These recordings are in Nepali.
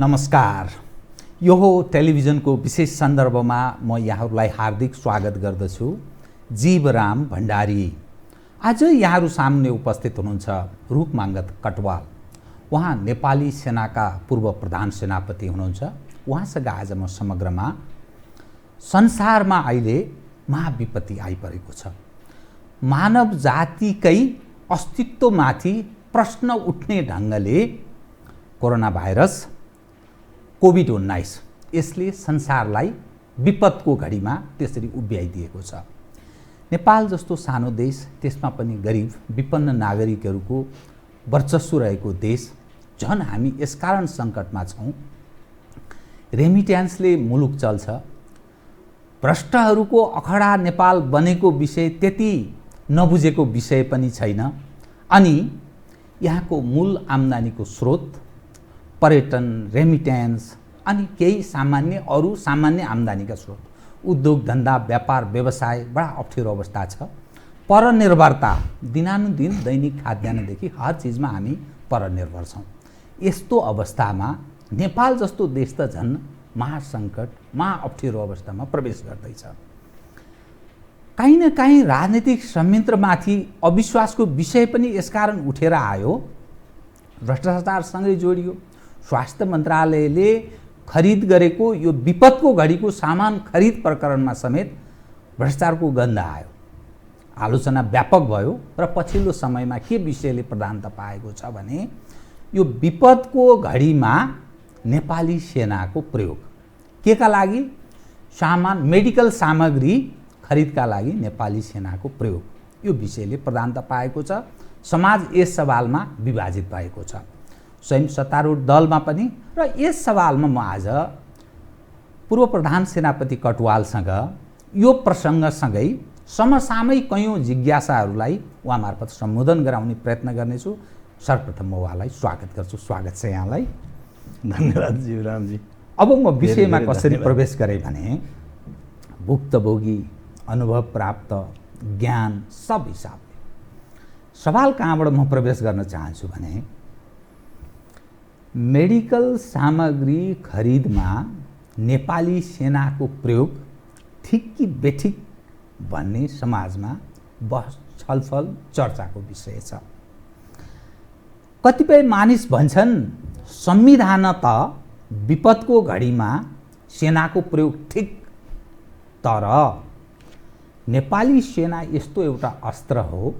नमस्कार। यो हो टेलिभिजनको विशेष सन्दर्भमा म यहाँहरूलाई हार्दिक स्वागत गर्दछु। जीवराम भण्डारी आज यहाँहरू सामने उपस्थित हुनुहुन्छ रूपमांगत कटवाल। उहाँ नेपाली सेनाका पूर्व प्रधान सेनापति हुनुहुन्छ। उहाँसँग आज म समग्रमा संसारमा अहिले महाविपत्ति आइपरेको छ, मानव जातिकै अस्तित्वमाथि प्रश्न उठ्ने ढङ्गले कोरोना भाइरस कोभिड-19 यसले संसारलाई विपदको घडीमा त्यसरी उभ्याइदिएको छ। नेपाल जस्तो सानो देश, त्यसमा पनि गरिब विपन्न नागरिकहरूको वर्चस्व रहेको देश, झन् हामी यसकारण सङ्कटमा छौँ। रेमिट्यान्सले मुलुक चल्छ, भ्रष्टहरूको अखडा नेपाल बनेको विषय त्यति नबुझेको विषय पनि छैन। अनि यहाँको मूल आम्दानीको स्रोत पर्यटन, रेमिट्यान्स अनि केही अरू सामान्य आम्दानीका स्रोत, उद्योग धन्दा, व्यापार व्यवसाय बडा अप्ठ्यारो अवस्था छ। परनिर्भरता, दिनानुदिन दैनिक खाद्यान्नदेखि हर चिजमा हामी परनिर्भर छौँ। यस्तो अवस्थामा नेपाल जस्तो देश त झन् महासङ्कट, अप्ठ्यारो अवस्थामा प्रवेश गर्दैछ। काहीँ न काहीँ राजनीतिक संयन्त्रमाथि अविश्वासको विषय पनि यसकारण उठेर आयो। भ्रष्टाचारसँगै जोडियो। स्वास्थ्य मन्त्रालयले खरिद गरेको यो विपदको घडीको सामान खरिद प्रकरणमा समेत भ्रष्टाचारको गन्ध आयो। आलोचना व्यापक भयो र पछिल्लो समयमा के विषयले प्रधानता पाएको छ भने यो विपदको घडीमा नेपाली सेनाको प्रयोग केका लागि, मेडिकल सामग्री खरिदका लागि नेपाली सेनाको प्रयोग, यो विषयले प्रधानता पाएको छ। समाज यस सवालमा विभाजित भएको छ, स्वयं सत्तारूढ दलमा पनि। र यस सवालमा म आज पूर्व प्रधान सेनापति कटवालसँग यो प्रसङ्गसँगै समसामयिक कयौँ जिज्ञासाहरूलाई उहाँ मार्फत सम्बोधन गराउने प्रयत्न गर्नेछु। सर्वप्रथम म उहाँलाई स्वागत गर्छु। स्वागत छ यहाँलाई। धन्यवाद जीवरामजी। अब म विषयमा कसरी प्रवेश गरेँ भने भुक्तभोगी, अनुभव प्राप्त, ज्ञान सब हिसाबले सवाल कहाँबाट म प्रवेश गर्न चाहन्छु भने मेडिकल सामग्री खरिदमा नेपाली सेनाको प्रयोग ठिक कि बेठिक भन्ने समाजमा बहस, छलफल, चर्चाको विषय छ। कतिपय मानिस भन्छन् संविधान त विपदको घडीमा सेनाको प्रयोग ठिक, तर नेपाली सेना यस्तो एउटा अस्त्र हो,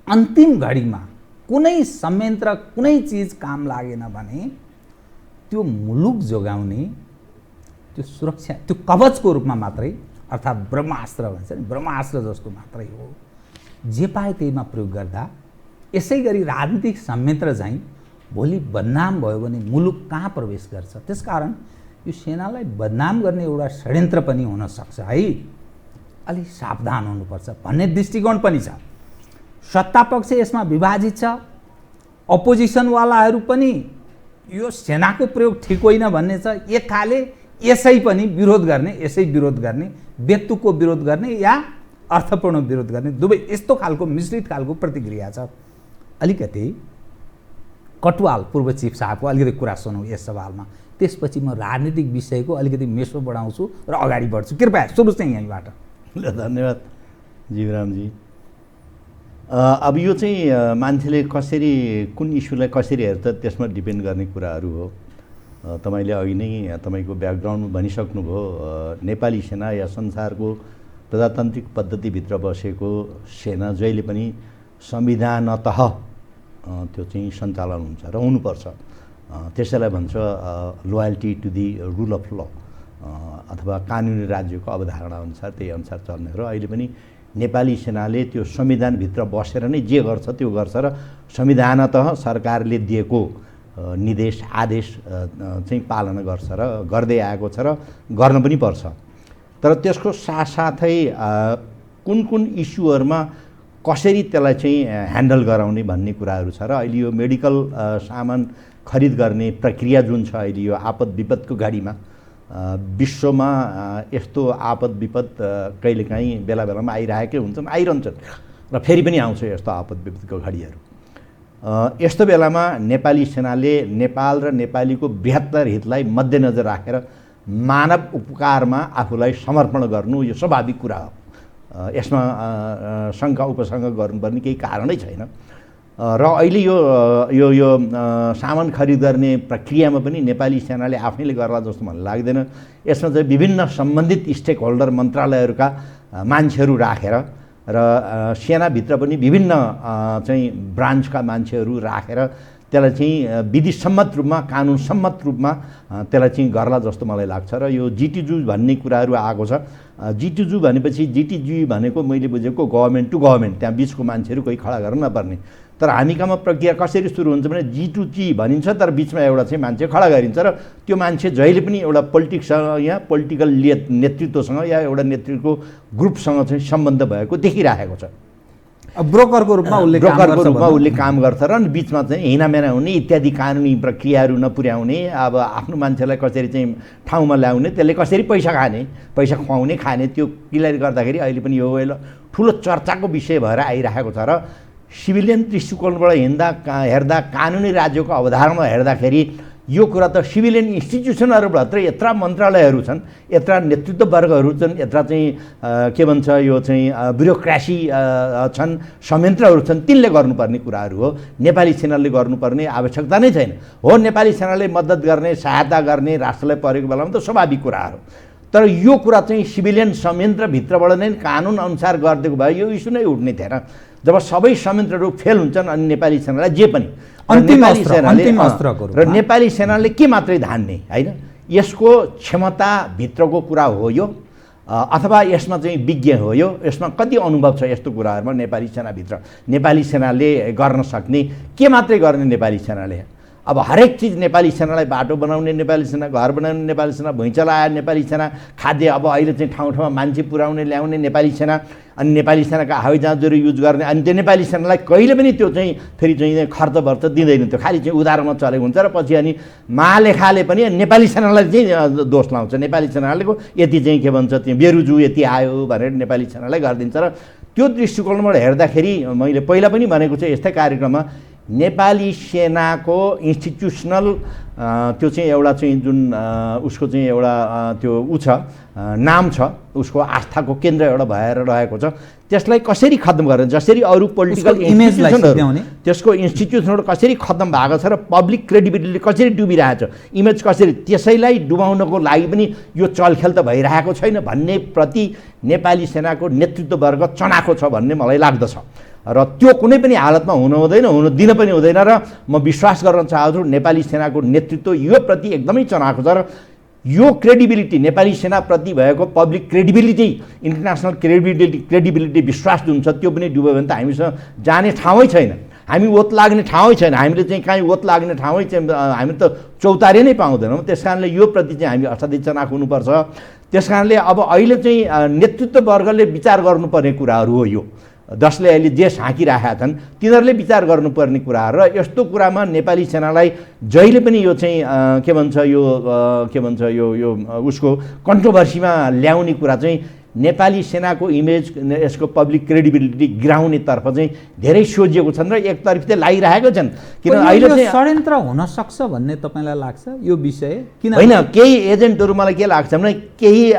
अन्तिम घडीमा कुनै संयन्त्र, कुनै चिज काम लागेन भने त्यो मुलुक जोगाउने, त्यो सुरक्षा, त्यो कवचको रूपमा मात्रै, अर्थात् ब्रह्मास्त्र भन्छ नि, ब्रह्मास्त्र जस्तो मात्रै हो। जे पाए त्यहीमा प्रयोग गर्दा यसै गरी राजनीतिक संयन्त्र चाहिँ भोलि बदनाम भयो भने मुलुक कहाँ प्रवेश गर्छ। त्यसकारण यो सेनालाई बदनाम गर्ने एउटा षड्यन्त्र पनि हुनसक्छ है, अलि सावधान हुनुपर्छ भन्ने दृष्टिकोण पनि छ। सत्तापक्ष यसमा विभाजित छ, अपोजिसनवालाहरू पनि यो सेनाको प्रयोग ठिक होइन भन्ने छ। एक खाले यसै पनि विरोध गर्ने, यसै विरोध गर्ने, बेतुको विरोध गर्ने या अर्थपूर्ण विरोध गर्ने, दुवै यस्तो खालको मिश्रित खालको प्रतिक्रिया छ। अलिकति कटवाल पूर्व चिफ साहबको अलिकति कुरा सुनौँ यस सवालमा, त्यसपछि म राजनीतिक विषयको अलिकति मेसो बढाउँछु र अगाडि बढ्छु। कृपया सुरु चाहिँ यहीँबाट। धन्यवाद जीवरामजी। अब यो चाहिँ मान्छेले कसरी, कुन इस्युलाई कसरी हेर्छ त्यसमा डिपेन्ड गर्ने कुराहरू हो। तपाईँले अघि नै तपाईँको ब्याकग्राउन्डमा भनिसक्नुभयो, नेपाली सेना या संसारको प्रजातान्त्रिक पद्धतिभित्र बसेको सेना जहिले पनि संविधानतः त्यो चाहिँ सञ्चालन हुन्छ र हुनुपर्छ। त्यसैलाई भन्छ loyalty to the rule of law, अथवा कानुनी राज्यको अवधारणा अनुसार त्यही अनुसार चल्ने र अहिले पनि नेपाली सेनाले त्यो संविधानभित्र बसेर नै जे गर्छ त्यो गर्छ र संविधानतः सरकारले दिएको निर्देश, आदेश चाहिँ पालना गर्छ र गर्दै आएको छ र गर्न पनि पर्छ। तर त्यसको साथसाथै कुन कुन इस्युहरूमा कसरी त्यसलाई चाहिँ ह्यान्डल गराउने भन्ने कुराहरू छ र अहिले यो मेडिकल सामान खरिद गर्ने प्रक्रिया जुन छ अहिले यो आपद विपदको घडीमा विश्वमा यस्तो आपद विपद कहिलेकाहीँ बेला बेलामा आइरहेकै हुन्छन्, आइरहन्छन् र फेरि पनि आउँछ यस्तो आपद विपदको घडीहरू। यस्तो बेलामा नेपाली सेनाले नेपाल र नेपालीको बृहत्तर हितलाई मध्यनजर राखेर मानव उपकारमा आफूलाई समर्पण गर्नु यो स्वाभाविक कुरा हो। यसमा शङ्का उपशङ्का गर्नुपर्ने केही कारणै छैन। र अहिले यो सामान खरिद गर्ने प्रक्रियामा पनि नेपाली सेनाले आफैले गर्ला जस्तो मलाई लाग्दैन। यसमा चाहिँ विभिन्न सम्बन्धित स्टेक होल्डर मन्त्रालयहरूका मान्छेहरू राखेर र सेनाभित्र पनि विभिन्न चाहिँ ब्रान्चका मान्छेहरू राखेर त्यसलाई चाहिँ विधिसम्मत रूपमा कानुनसम्मत रूपमा त्यसलाई चाहिँ गर्ला जस्तो मलाई लाग्छ। र यो जिटिजु भन्ने कुराहरू आएको छ। जिटिजु भनेपछि जिटिजु भनेको मैले बुझेको गभर्मेन्ट टु गभर्मेन्ट, त्यहाँ बिचको मान्छेहरू कोही खडा गर्न नपर्ने। तर हामी कहाँ प्रक्रिया कसरी सुरु हुन्छ भने G2G भनिन्छ, तर बिचमा एउटा चाहिँ मान्छे खडा गरिन्छ र त्यो मान्छे जहिले पनि एउटा पोलिटिक्ससँग या पोलिटिकल नेतृत्वसँग या एउटा नेतृत्वको ग्रुपसँग चाहिँ सम्बन्ध भएको देखिरहेको छ। ब्रोकरको रूपमा उसले काम गर्छ र बिचमा चाहिँ हिनामेना हुने इत्यादि कानुनी प्रक्रियाहरू नपुर्याउने, अब आफ्नो मान्छेलाई कसरी चाहिँ ठाउँमा ल्याउने, त्यसले कसरी पैसा खाने, पैसा खुवाउने खाने, त्यो क्लियर गर्दाखेरि अहिले पनि यो ठुलो चर्चाको विषय भएर आइरहेको छ। र सिभिलियन दृष्टिकोणबाट हेर्दा कानुनी राज्यको अवधारणा हेर्दाखेरि यो कुरा त सिभिलियन इन्स्टिट्युसनहरूभित्र यत्रा मन्त्रालयहरू छन्, यत्रा नेतृत्व वर्गहरू छन्, यत्रा चाहिँ के भन्छ यो चाहिँ ब्युरोक्रेसी छन्, संयन्त्रहरू छन्, तिनले गर्नुपर्ने कुराहरू हो। नेपाली सेनाले गर्नुपर्ने आवश्यकता नै छैन। हो, नेपाली सेनाले मद्दत गर्ने, सहायता गर्ने राष्ट्रलाई परेको बेलामा त स्वाभाविक कुराहरू, तर यो कुरा चाहिँ सिभिलियन संयन्त्रभित्रबाट नै कानुन अनुसार गरिदिएको भए यो इस्यु नै उठ्ने थिएन। जब सबै संयन्त्रहरू फेल हुन्छन् अनि नेपाली सेनालाई जे पनि र नेपाली सेनाले के मात्रै धान्ने होइन, यसको क्षमताभित्रको कुरा हो यो, अथवा यसमा चाहिँ विज्ञ हो यो, यसमा कति अनुभव छ यस्तो कुराहरूमा नेपाली सेनाभित्र। नेपाली सेनाले गर्न सक्ने के मात्रै गर्ने नेपाली सेनाले? अब हरेक चिज नेपाली सेनालाई बाटो बनाउने नेपाली सेना, घर बनाउने नेपाली सेना, भुइँचा लगाए नेपाली सेना, खाद्य अब अहिले चाहिँ ठाउँ ठाउँमा मान्छे पुर्याउने ल्याउने नेपाली सेना, अनि नेपाली सेनाका हवाई जहाजहरू युज गर्ने, अनि त्यो नेपाली सेनालाई कहिले पनि त्यो चाहिँ फेरि चाहिँ खर्च वर्च दिँदैन, त्यो खालि चाहिँ उधारोमा चलेको हुन्छ। र पछि अनि महालेखाले पनि नेपाली सेनालाई चाहिँ दोष लाउँछ, नेपाली सेनालेको यति चाहिँ के भन्छ त्यो बेरुजु यति आयो भनेर नेपाली सेनालाई गरिदिन्छ। र त्यो दृष्टिकोणबाट हेर्दाखेरि मैले पहिला पनि भनेको छु यस्तै कार्यक्रममा, नेपाली सेनाको इन्स्टिट्युसनल त्यो चाहिँ एउटा चाहिँ जुन उसको चाहिँ एउटा त्यो छ नाम छ, उसको आस्थाको केन्द्र एउटा भएर रहेको छ, त्यसलाई कसरी खत्म गर्ने, जसरी अरू पोलिटिकल इन्स्टिट्युसनहरू त्यसको इन्स्टिट्युसनहरू कसरी खत्म भएको छ र पब्लिक क्रेडिबिलिटी कसरी डुबिरहेको छ, इमेज कसरी, त्यसैलाई डुबाउनको लागि पनि यो चलखेल त भइरहेको छैन भन्ने प्रति नेपाली सेनाको नेतृत्ववर्ग चनाखो छ भन्ने मलाई लाग्दछ। र त्यो कुनै पनि हालतमा हुनु हुँदैन, हुनु दिन पनि हुँदैन। र म विश्वास गर्न चाहन्छु नेपाली सेनाको नेतृत्व यो प्रति एकदमै चनाखो छ। र यो क्रेडिबिलिटी, नेपाली सेनाप्रति भएको पब्लिक क्रेडिबिलिटी, इन्टरनेसनल क्रेडिबिलिटी विश्वास जुन छ त्यो पनि डुब्यो भने त हामीसँग जाने ठाउँै छैन, हामी ओत लाग्ने ठाउँै छैन, हामीले चाहिँ कहीँ ओत लाग्ने ठाउँै चाहिँ हामी त चौतारी नै पाउँदैनौँ। त्यस कारणले यो प्रति चाहिँ हामी असाध्यै चनाखो हुनुपर्छ। त्यस कारणले अब अहिले चाहिँ नेतृत्ववर्गले विचार गर्नुपर्ने कुराहरू हो यो, जसले अहिले देश हाँकिरहेका छन् तिनीहरूले विचार गर्नुपर्ने कुराहरू। र यस्तो कुरामा नेपाली सेनालाई जहिले पनि यो चाहिँ के भन्छ यो उसको कन्ट्रोभर्सीमा ल्याउने कुरा चाहिँ नेपाली सेनाको इमेज, यसको पब्लिक क्रेडिबिलिटी गिराउनेतर्फ चाहिँ धेरै सोझिएको छन् र एकतर्फी चाहिँ लागिरहेको छन्। किन अहिले चाहिँ षड्यन्त्र हुन सक्छ भन्ने तपाईँलाई लाग्छ यो विषय? किन होइन, केही एजेन्टहरू मलाई के लाग्छ भने केही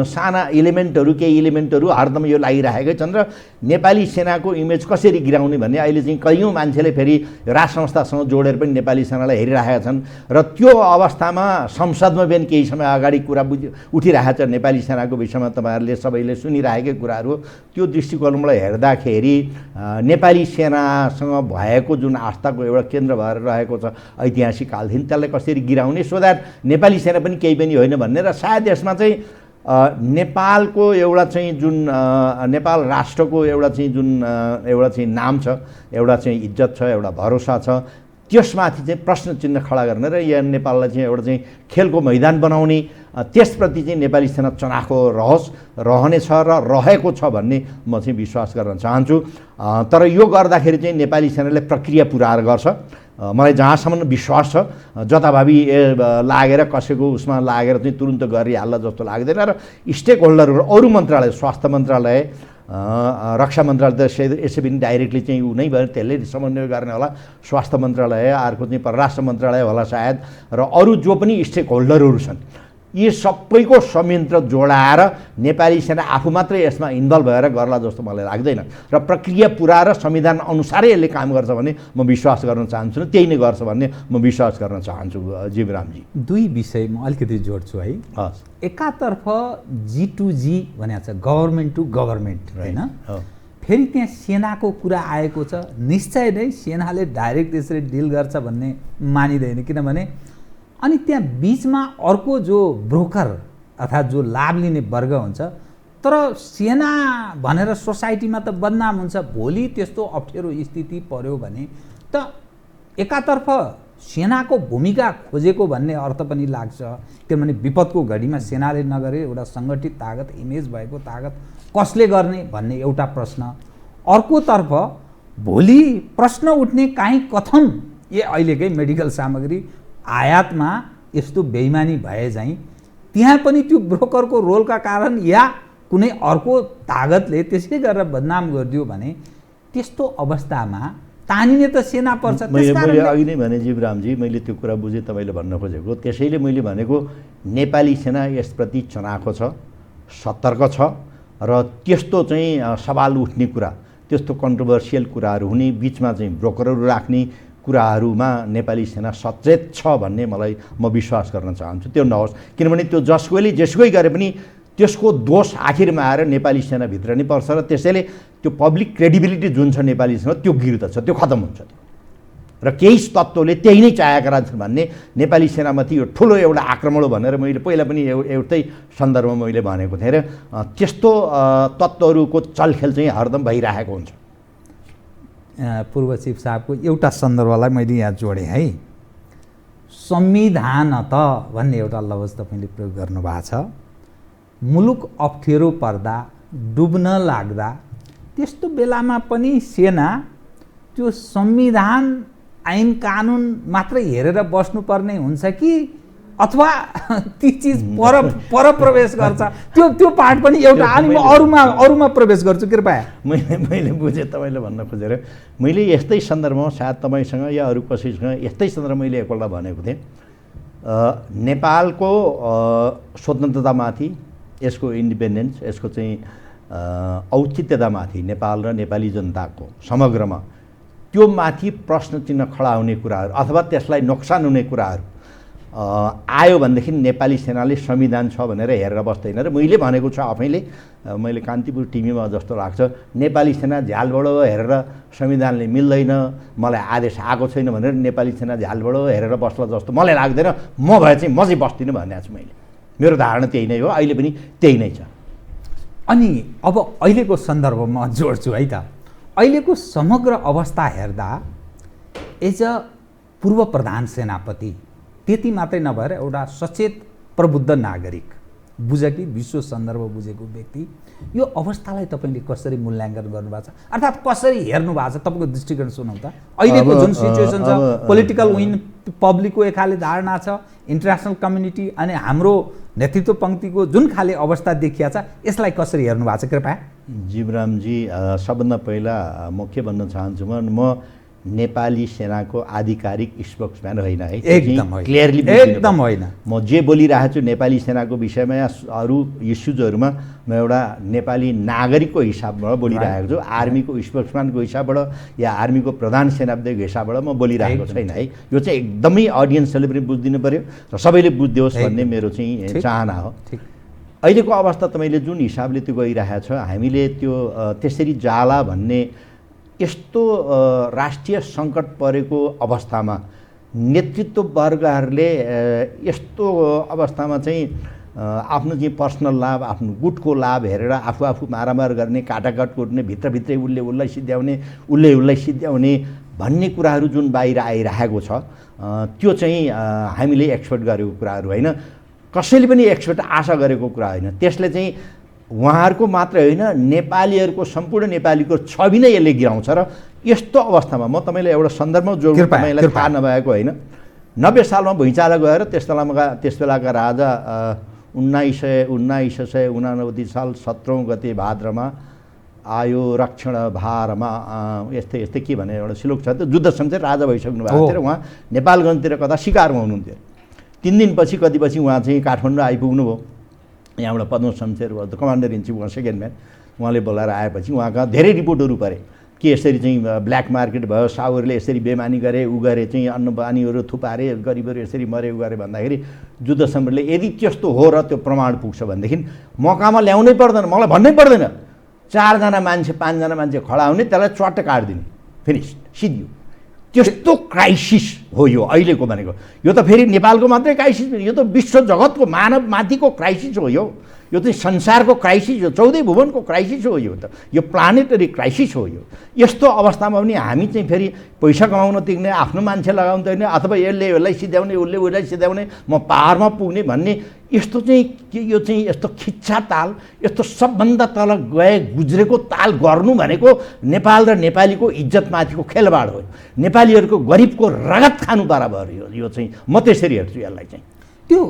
साना इलिमेन्टहरू, केही इलिमेन्टहरू हरदम यो लागिरहेकै छन् र नेपाली सेनाको इमेज कसरी गिराउने भन्ने अहिले चाहिँ कैयौँ मान्छेले फेरि राज संस्थासँग जोडेर पनि नेपाली सेनालाई हेरिरहेका छन्। र त्यो अवस्थामा संसदमा पनि केही समय अगाडि कुरा उठिरहेको छ नेपाली सेनाको विषयमा, तपाईँहरूले सबैले सुनिरहेकै कुराहरू हो। त्यो दृष्टिकोणबाट हेर्दाखेरि नेपाली सेनासँग भएको जुन आस्थाको एउटा केन्द्र भएर रहेको छ ऐतिहासिक कालदेखि, त्यसलाई कसरी गिराउने सो द्याट नेपाली सेना पनि केही पनि होइन भन्ने। र सायद यसमा चाहिँ नेपालको एउटा चाहिँ जुन नेपाल राष्ट्रको एउटा चाहिँ नाम छ, एउटा चाहिँ इज्जत छ, एउटा भरोसा छ, त्यसमाथि चाहिँ प्रश्न चिन्ह खडा गर्ने र यहाँ नेपाललाई चाहिँ एउटा चाहिँ खेलको मैदान बनाउने, त्यसप्रति चाहिँ नेपाली सेना चनाखो रहनेछ र रहेको छ भन्ने म चाहिँ विश्वास गर्न चाहन्छु। तर यो गर्दाखेरि चाहिँ नेपाली सेनाले प्रक्रिया पुराएर गर्छ, मलाई जहाँसम्म विश्वास छ। जताभावी लागेर कसैको उसमा लागेर चाहिँ तुरुन्त गरिहाल्ला जस्तो लाग्दैन। र स्टेक होल्डरहरू, अरू मन्त्रालय, स्वास्थ्य मन्त्रालय, रक्षा मन्त्रालय त यसै पनि डाइरेक्टली चाहिँ ऊ नै भयो, त्यसले समन्वय गर्ने होला, स्वास्थ्य मन्त्रालय, अर्को चाहिँ परराष्ट्र मन्त्रालय होला सायद, र अरू जो पनि स्टेक होल्डरहरू छन्, यी सबैको संयन्त्र जोडाएर नेपाली सेना आफू मात्रै यसमा इन्भल्भ भएर गर्ला जस्तो मलाई लाग्दैन। र प्रक्रिया पुरा र संविधान अनुसारै यसले काम गर्छ भने म विश्वास गर्न चाहन्छु, र त्यही नै गर्छ भन्ने म विश्वास गर्न चाहन्छु। जीवरामजी, दुई विषय म अलिकति जोड्छु है। एकातर्फ G2G भनेको छ, गभर्मेन्ट टु गभर्मेन्ट, होइन? फेरि त्यहाँ सेनाको कुरा आएको छ। निश्चय नै सेनाले डाइरेक्ट त्यसरी डिल गर्छ भन्ने मानिँदैन, किनभने अनि त्यहाँ बिचमा अर्को जो ब्रोकर अर्थात् जो लाभ लिने वर्ग हुन्छ, तर सेना भनेर सोसाइटीमा त बदनाम हुन्छ। भोलि त्यस्तो अप्ठ्यारो स्थिति पर्यो भने त एकातर्फ सेनाको भूमिका खोजेको भन्ने अर्थ पनि लाग्छ, किनभने विपदको घडीमा सेनाले नगरे एउटा सङ्गठित तागत, इमेज भएको तागत कसले गर्ने भन्ने एउटा प्रश्न। अर्कोतर्फ भोलि प्रश्न उठ्ने काहीँ कथम अहिलेकै मेडिकल सामग्री आयातमा यस्तो बेइमानी भए चाहिँ त्यहाँ पनि त्यो ब्रोकरको रोलका कारण या कुनै अर्को तागतले त्यसै गरेर बदनाम गरिदियो भने त्यस्तो अवस्थामा तानिने त सेना पर्छ। मैले अघि नै भने जीवरामजी, मैले त्यो कुरा बुझेँ तपाईँले भन्न खोजेको। त्यसैले मैले भनेको नेपाली सेना यसप्रति चनाखो छ, सतर्क छ, र त्यस्तो चाहिँ सवाल उठ्ने कुरा, त्यस्तो कन्ट्रोभर्सियल कुराहरू हुने, बिचमा चाहिँ ब्रोकरहरू राख्ने कुराहरूमा नेपाली सेना सचेत छ भन्ने म विश्वास गर्न चाहन्छु। त्यो नहोस्, किनभने त्यो जेसुकै गरे पनि त्यसको दोष आखिरमा आएर नेपाली सेनाभित्र नै पर्छ, र त्यसैले त्यो पब्लिक क्रेडिबिलिटी जुन छ नेपाली सेना त्यो गिर्दछ, त्यो खतम हुन्छ। र केही तत्त्वले त्यही नै चाहेका रहन्छन् भन्ने नेपाली सेनामाथि यो ठुलो एउटा आक्रमण हो भनेर मैले पहिला पनि एउटै सन्दर्भमा मैले भनेको थिएँ। र त्यस्तो तत्त्वहरूको चलखेल चाहिँ हरदम भइरहेको हुन्छ। पूर्व चिफ साहबको एउटा सन्दर्भलाई मैले यहाँ जोडेँ है। संविधान त भन्ने एउटा लफ्ज तपाईँले प्रयोग गर्नुभएको छ। मुलुक अप्ठ्यारो पर्दा, डुब्न लाग्दा त्यस्तो बेलामा पनि सेना त्यो संविधान, ऐन कानुन मात्रै हेरेर बस्नुपर्ने हुन्छ कि अथवा ती चिज पर प्रवेश गर्छ? त्यो पार्ट पनि एउटा। अनि म अरूमा प्रवेश गर्छु, कृपया। मैले बुझेँ तपाईँले भन्न खोजेर। मैले यस्तै सन्दर्भमा सायद तपाईँसँग या अरू कसैसँग यस्तै सन्दर्भमा मैले एकपल्ट भनेको थिएँ, नेपालको स्वतन्त्रतामाथि, यसको इन्डिपेन्डेन्स, यसको चाहिँ औचित्यतामाथि नेपाल र नेपाली जनताको समग्रमा त्यो माथि प्रश्न चिन्ह खडा हुने कुराहरू अथवा त्यसलाई नोक्सान हुने कुराहरू आयो भनेदेखि नेपाली सेनाले संविधान छ भनेर हेरेर बस्दैन। र मैले भनेको छु आफैले, मैले कान्तिपुर टिभीमा जस्तो लाग्छ, नेपाली सेना झ्यालबाट हेरेर संविधानले मिल्दैन, मलाई आदेश आएको छैन भनेर नेपाली सेना झ्यालबाट हेरेर बस्ला जस्तो मलाई लाग्दैन। म भए चाहिँ म चाहिँ बस्दिनँ भनेको छु मैले। मेरो धारणा त्यही नै हो, अहिले पनि त्यही नै छ। अनि अब अहिलेको सन्दर्भमा जोड्छु है त। अहिलेको समग्र अवस्था हेर्दा एज अ पूर्व प्रधान सेनापति, त्यति मात्रै नभएर एउटा सचेत प्रबुद्ध नागरिक, बुझेकी विश्व सन्दर्भ बुझेको व्यक्ति, यो अवस्थालाई तपाईँले कसरी मूल्याङ्कन गर्नुभएको छ, अर्थात् कसरी हेर्नु भएको छ? तपाईँको दृष्टिकोण सुनौँ त। अहिलेको जुन सिचुएसन छ, पोलिटिकल विन, पब्लिकको एक खाले धारणा छ, इन्टरनेसनल कम्युनिटी अनि हाम्रो नेतृत्व पङ्क्तिको जुन खाले अवस्था देखिया छ, यसलाई कसरी हेर्नु भएको छ कृपया? जीवरामजी, सबभन्दा पहिला म के भन्न चाहन्छु, म नेपाली सेनाको आधिकारिक स्पोक्सम्यान होइन है, क्लियरली एकदम होइन। म जे बोलिरहेको छु नेपाली सेनाको विषयमा या अरू इस्युजहरूमा म एउटा नेपाली नागरिकको हिसाबबाट बोलिरहेको छु। आर्मीको स्पोक्सम्यानको हिसाबबाट या आर्मीको प्रधान सेनाध्यक्षको हिसाबबाट म बोलिरहेको छैन है। यो चाहिँ एकदमै अडियन्सले पनि बुझिदिनु पऱ्यो र सबैले बुझिदियोस् भन्ने मेरो चाहिँ चाहना हो। अहिलेको अवस्था तपाईँले जुन हिसाबले त्यो गइरहेको छ, हामीले त्यो त्यसरी जाला भन्ने यस्तो राष्ट्रिय सङ्कट परेको अवस्थामा नेतृत्व वर्गहरूले यस्तो अवस्थामा चाहिँ आफ्नो चाहिँ पर्सनल लाभ, आफ्नो गुटको लाभ हेरेर आफू मारामार गर्ने, काटाकाट कुट्ने, भित्रभित्रै उसलाई सिद्ध्याउने, उसलाई सिद्ध्याउने भन्ने कुराहरू जुन बाहिर आइरहेको छ, त्यो चाहिँ हामीले एक्सपेक्ट गरेको कुराहरू होइन, कसैले पनि एक्सपेक्ट आशा गरेको कुरा होइन। त्यसले चाहिँ उहाँहरूको मात्रै होइन, नेपालीहरूको, सम्पूर्ण नेपालीको छवि नै यसले गिराउँछ। र यस्तो अवस्थामा म तपाईँलाई एउटा सन्दर्भमा जोड्नु, तपाईँलाई थाहा नभएको होइन, 90 सालमा भुइँचालो गएर त्यस बेलाका राजा 1989 साल 17औं गते भाद्रमा आयो रक्षण भारमा यस्तै यस्तै के भने एउटा श्लोक छ त्यो जुद्ध शमशेर राजा भइसक्नु भएको थियो र उहाँ नेपालगञ्जतिर कता शिकारमा हुनुहुन्थ्यो 3 दिनपछि कतिपछि उहाँ चाहिँ काठमाडौँ आइपुग्नु भयो यहाँबाट पद्म शमशेर कमान्डर इन चिफ उहाँ सेकेन्ड म्यान उहाँले बोलाएर आएपछि उहाँका धेरै रिपोर्टहरू परे कि यसरी चाहिँ ब्ल्याक मार्केट भयो साउरले यसरी बेमानी गरे उ गरे चाहिँ अन्न बानीहरू थुपारे गरिबहरू यसरी मरे उ गरे भन्दाखेरि जुद्ध शमशेरले यदि त्यस्तो हो र त्यो प्रमाण पुग्छ भनेदेखि मकामा ल्याउनै पर्दैन मलाई भन्नै पर्दैन 4 जना मान्छे 5 जना मान्छे खडा हुने त्यसलाई चट्ट काट्दिने फिनिस सिधियो त्यस्तो क्राइसिस हो यो अहिलेको भनेको यो त फेरि नेपालको मात्रै क्राइसिस यो त विश्व जगतको मानव माथिको क्राइसिस हो यो चाहिँ संसारको क्राइसिस हो 14 भुवनको क्राइसिस हो यो प्लानेटरी क्राइसिस हो यस्तो अवस्थामा पनि हामी चाहिँ फेरि पैसा कमाउन तिर्ने आफ्नो मान्छे लगाउन तिर्ने अथवा यसलाई सिध्याउने उसलाई सिध्याउने म पावरमा पुग्ने भन्ने यस्तो चाहिँ यो चाहिँ यस्तो खिच्चा ताल यस्तो सबभन्दा तल गुज्रेको ताल गर्नु भनेको नेपाल र नेपालीको इज्जतमाथिको खेलबाड हो नेपालीहरूको गरिबको रगत खानु बराबर यो चाहिँ म त्यसरी हेर्छु यसलाई चाहिँ त्यो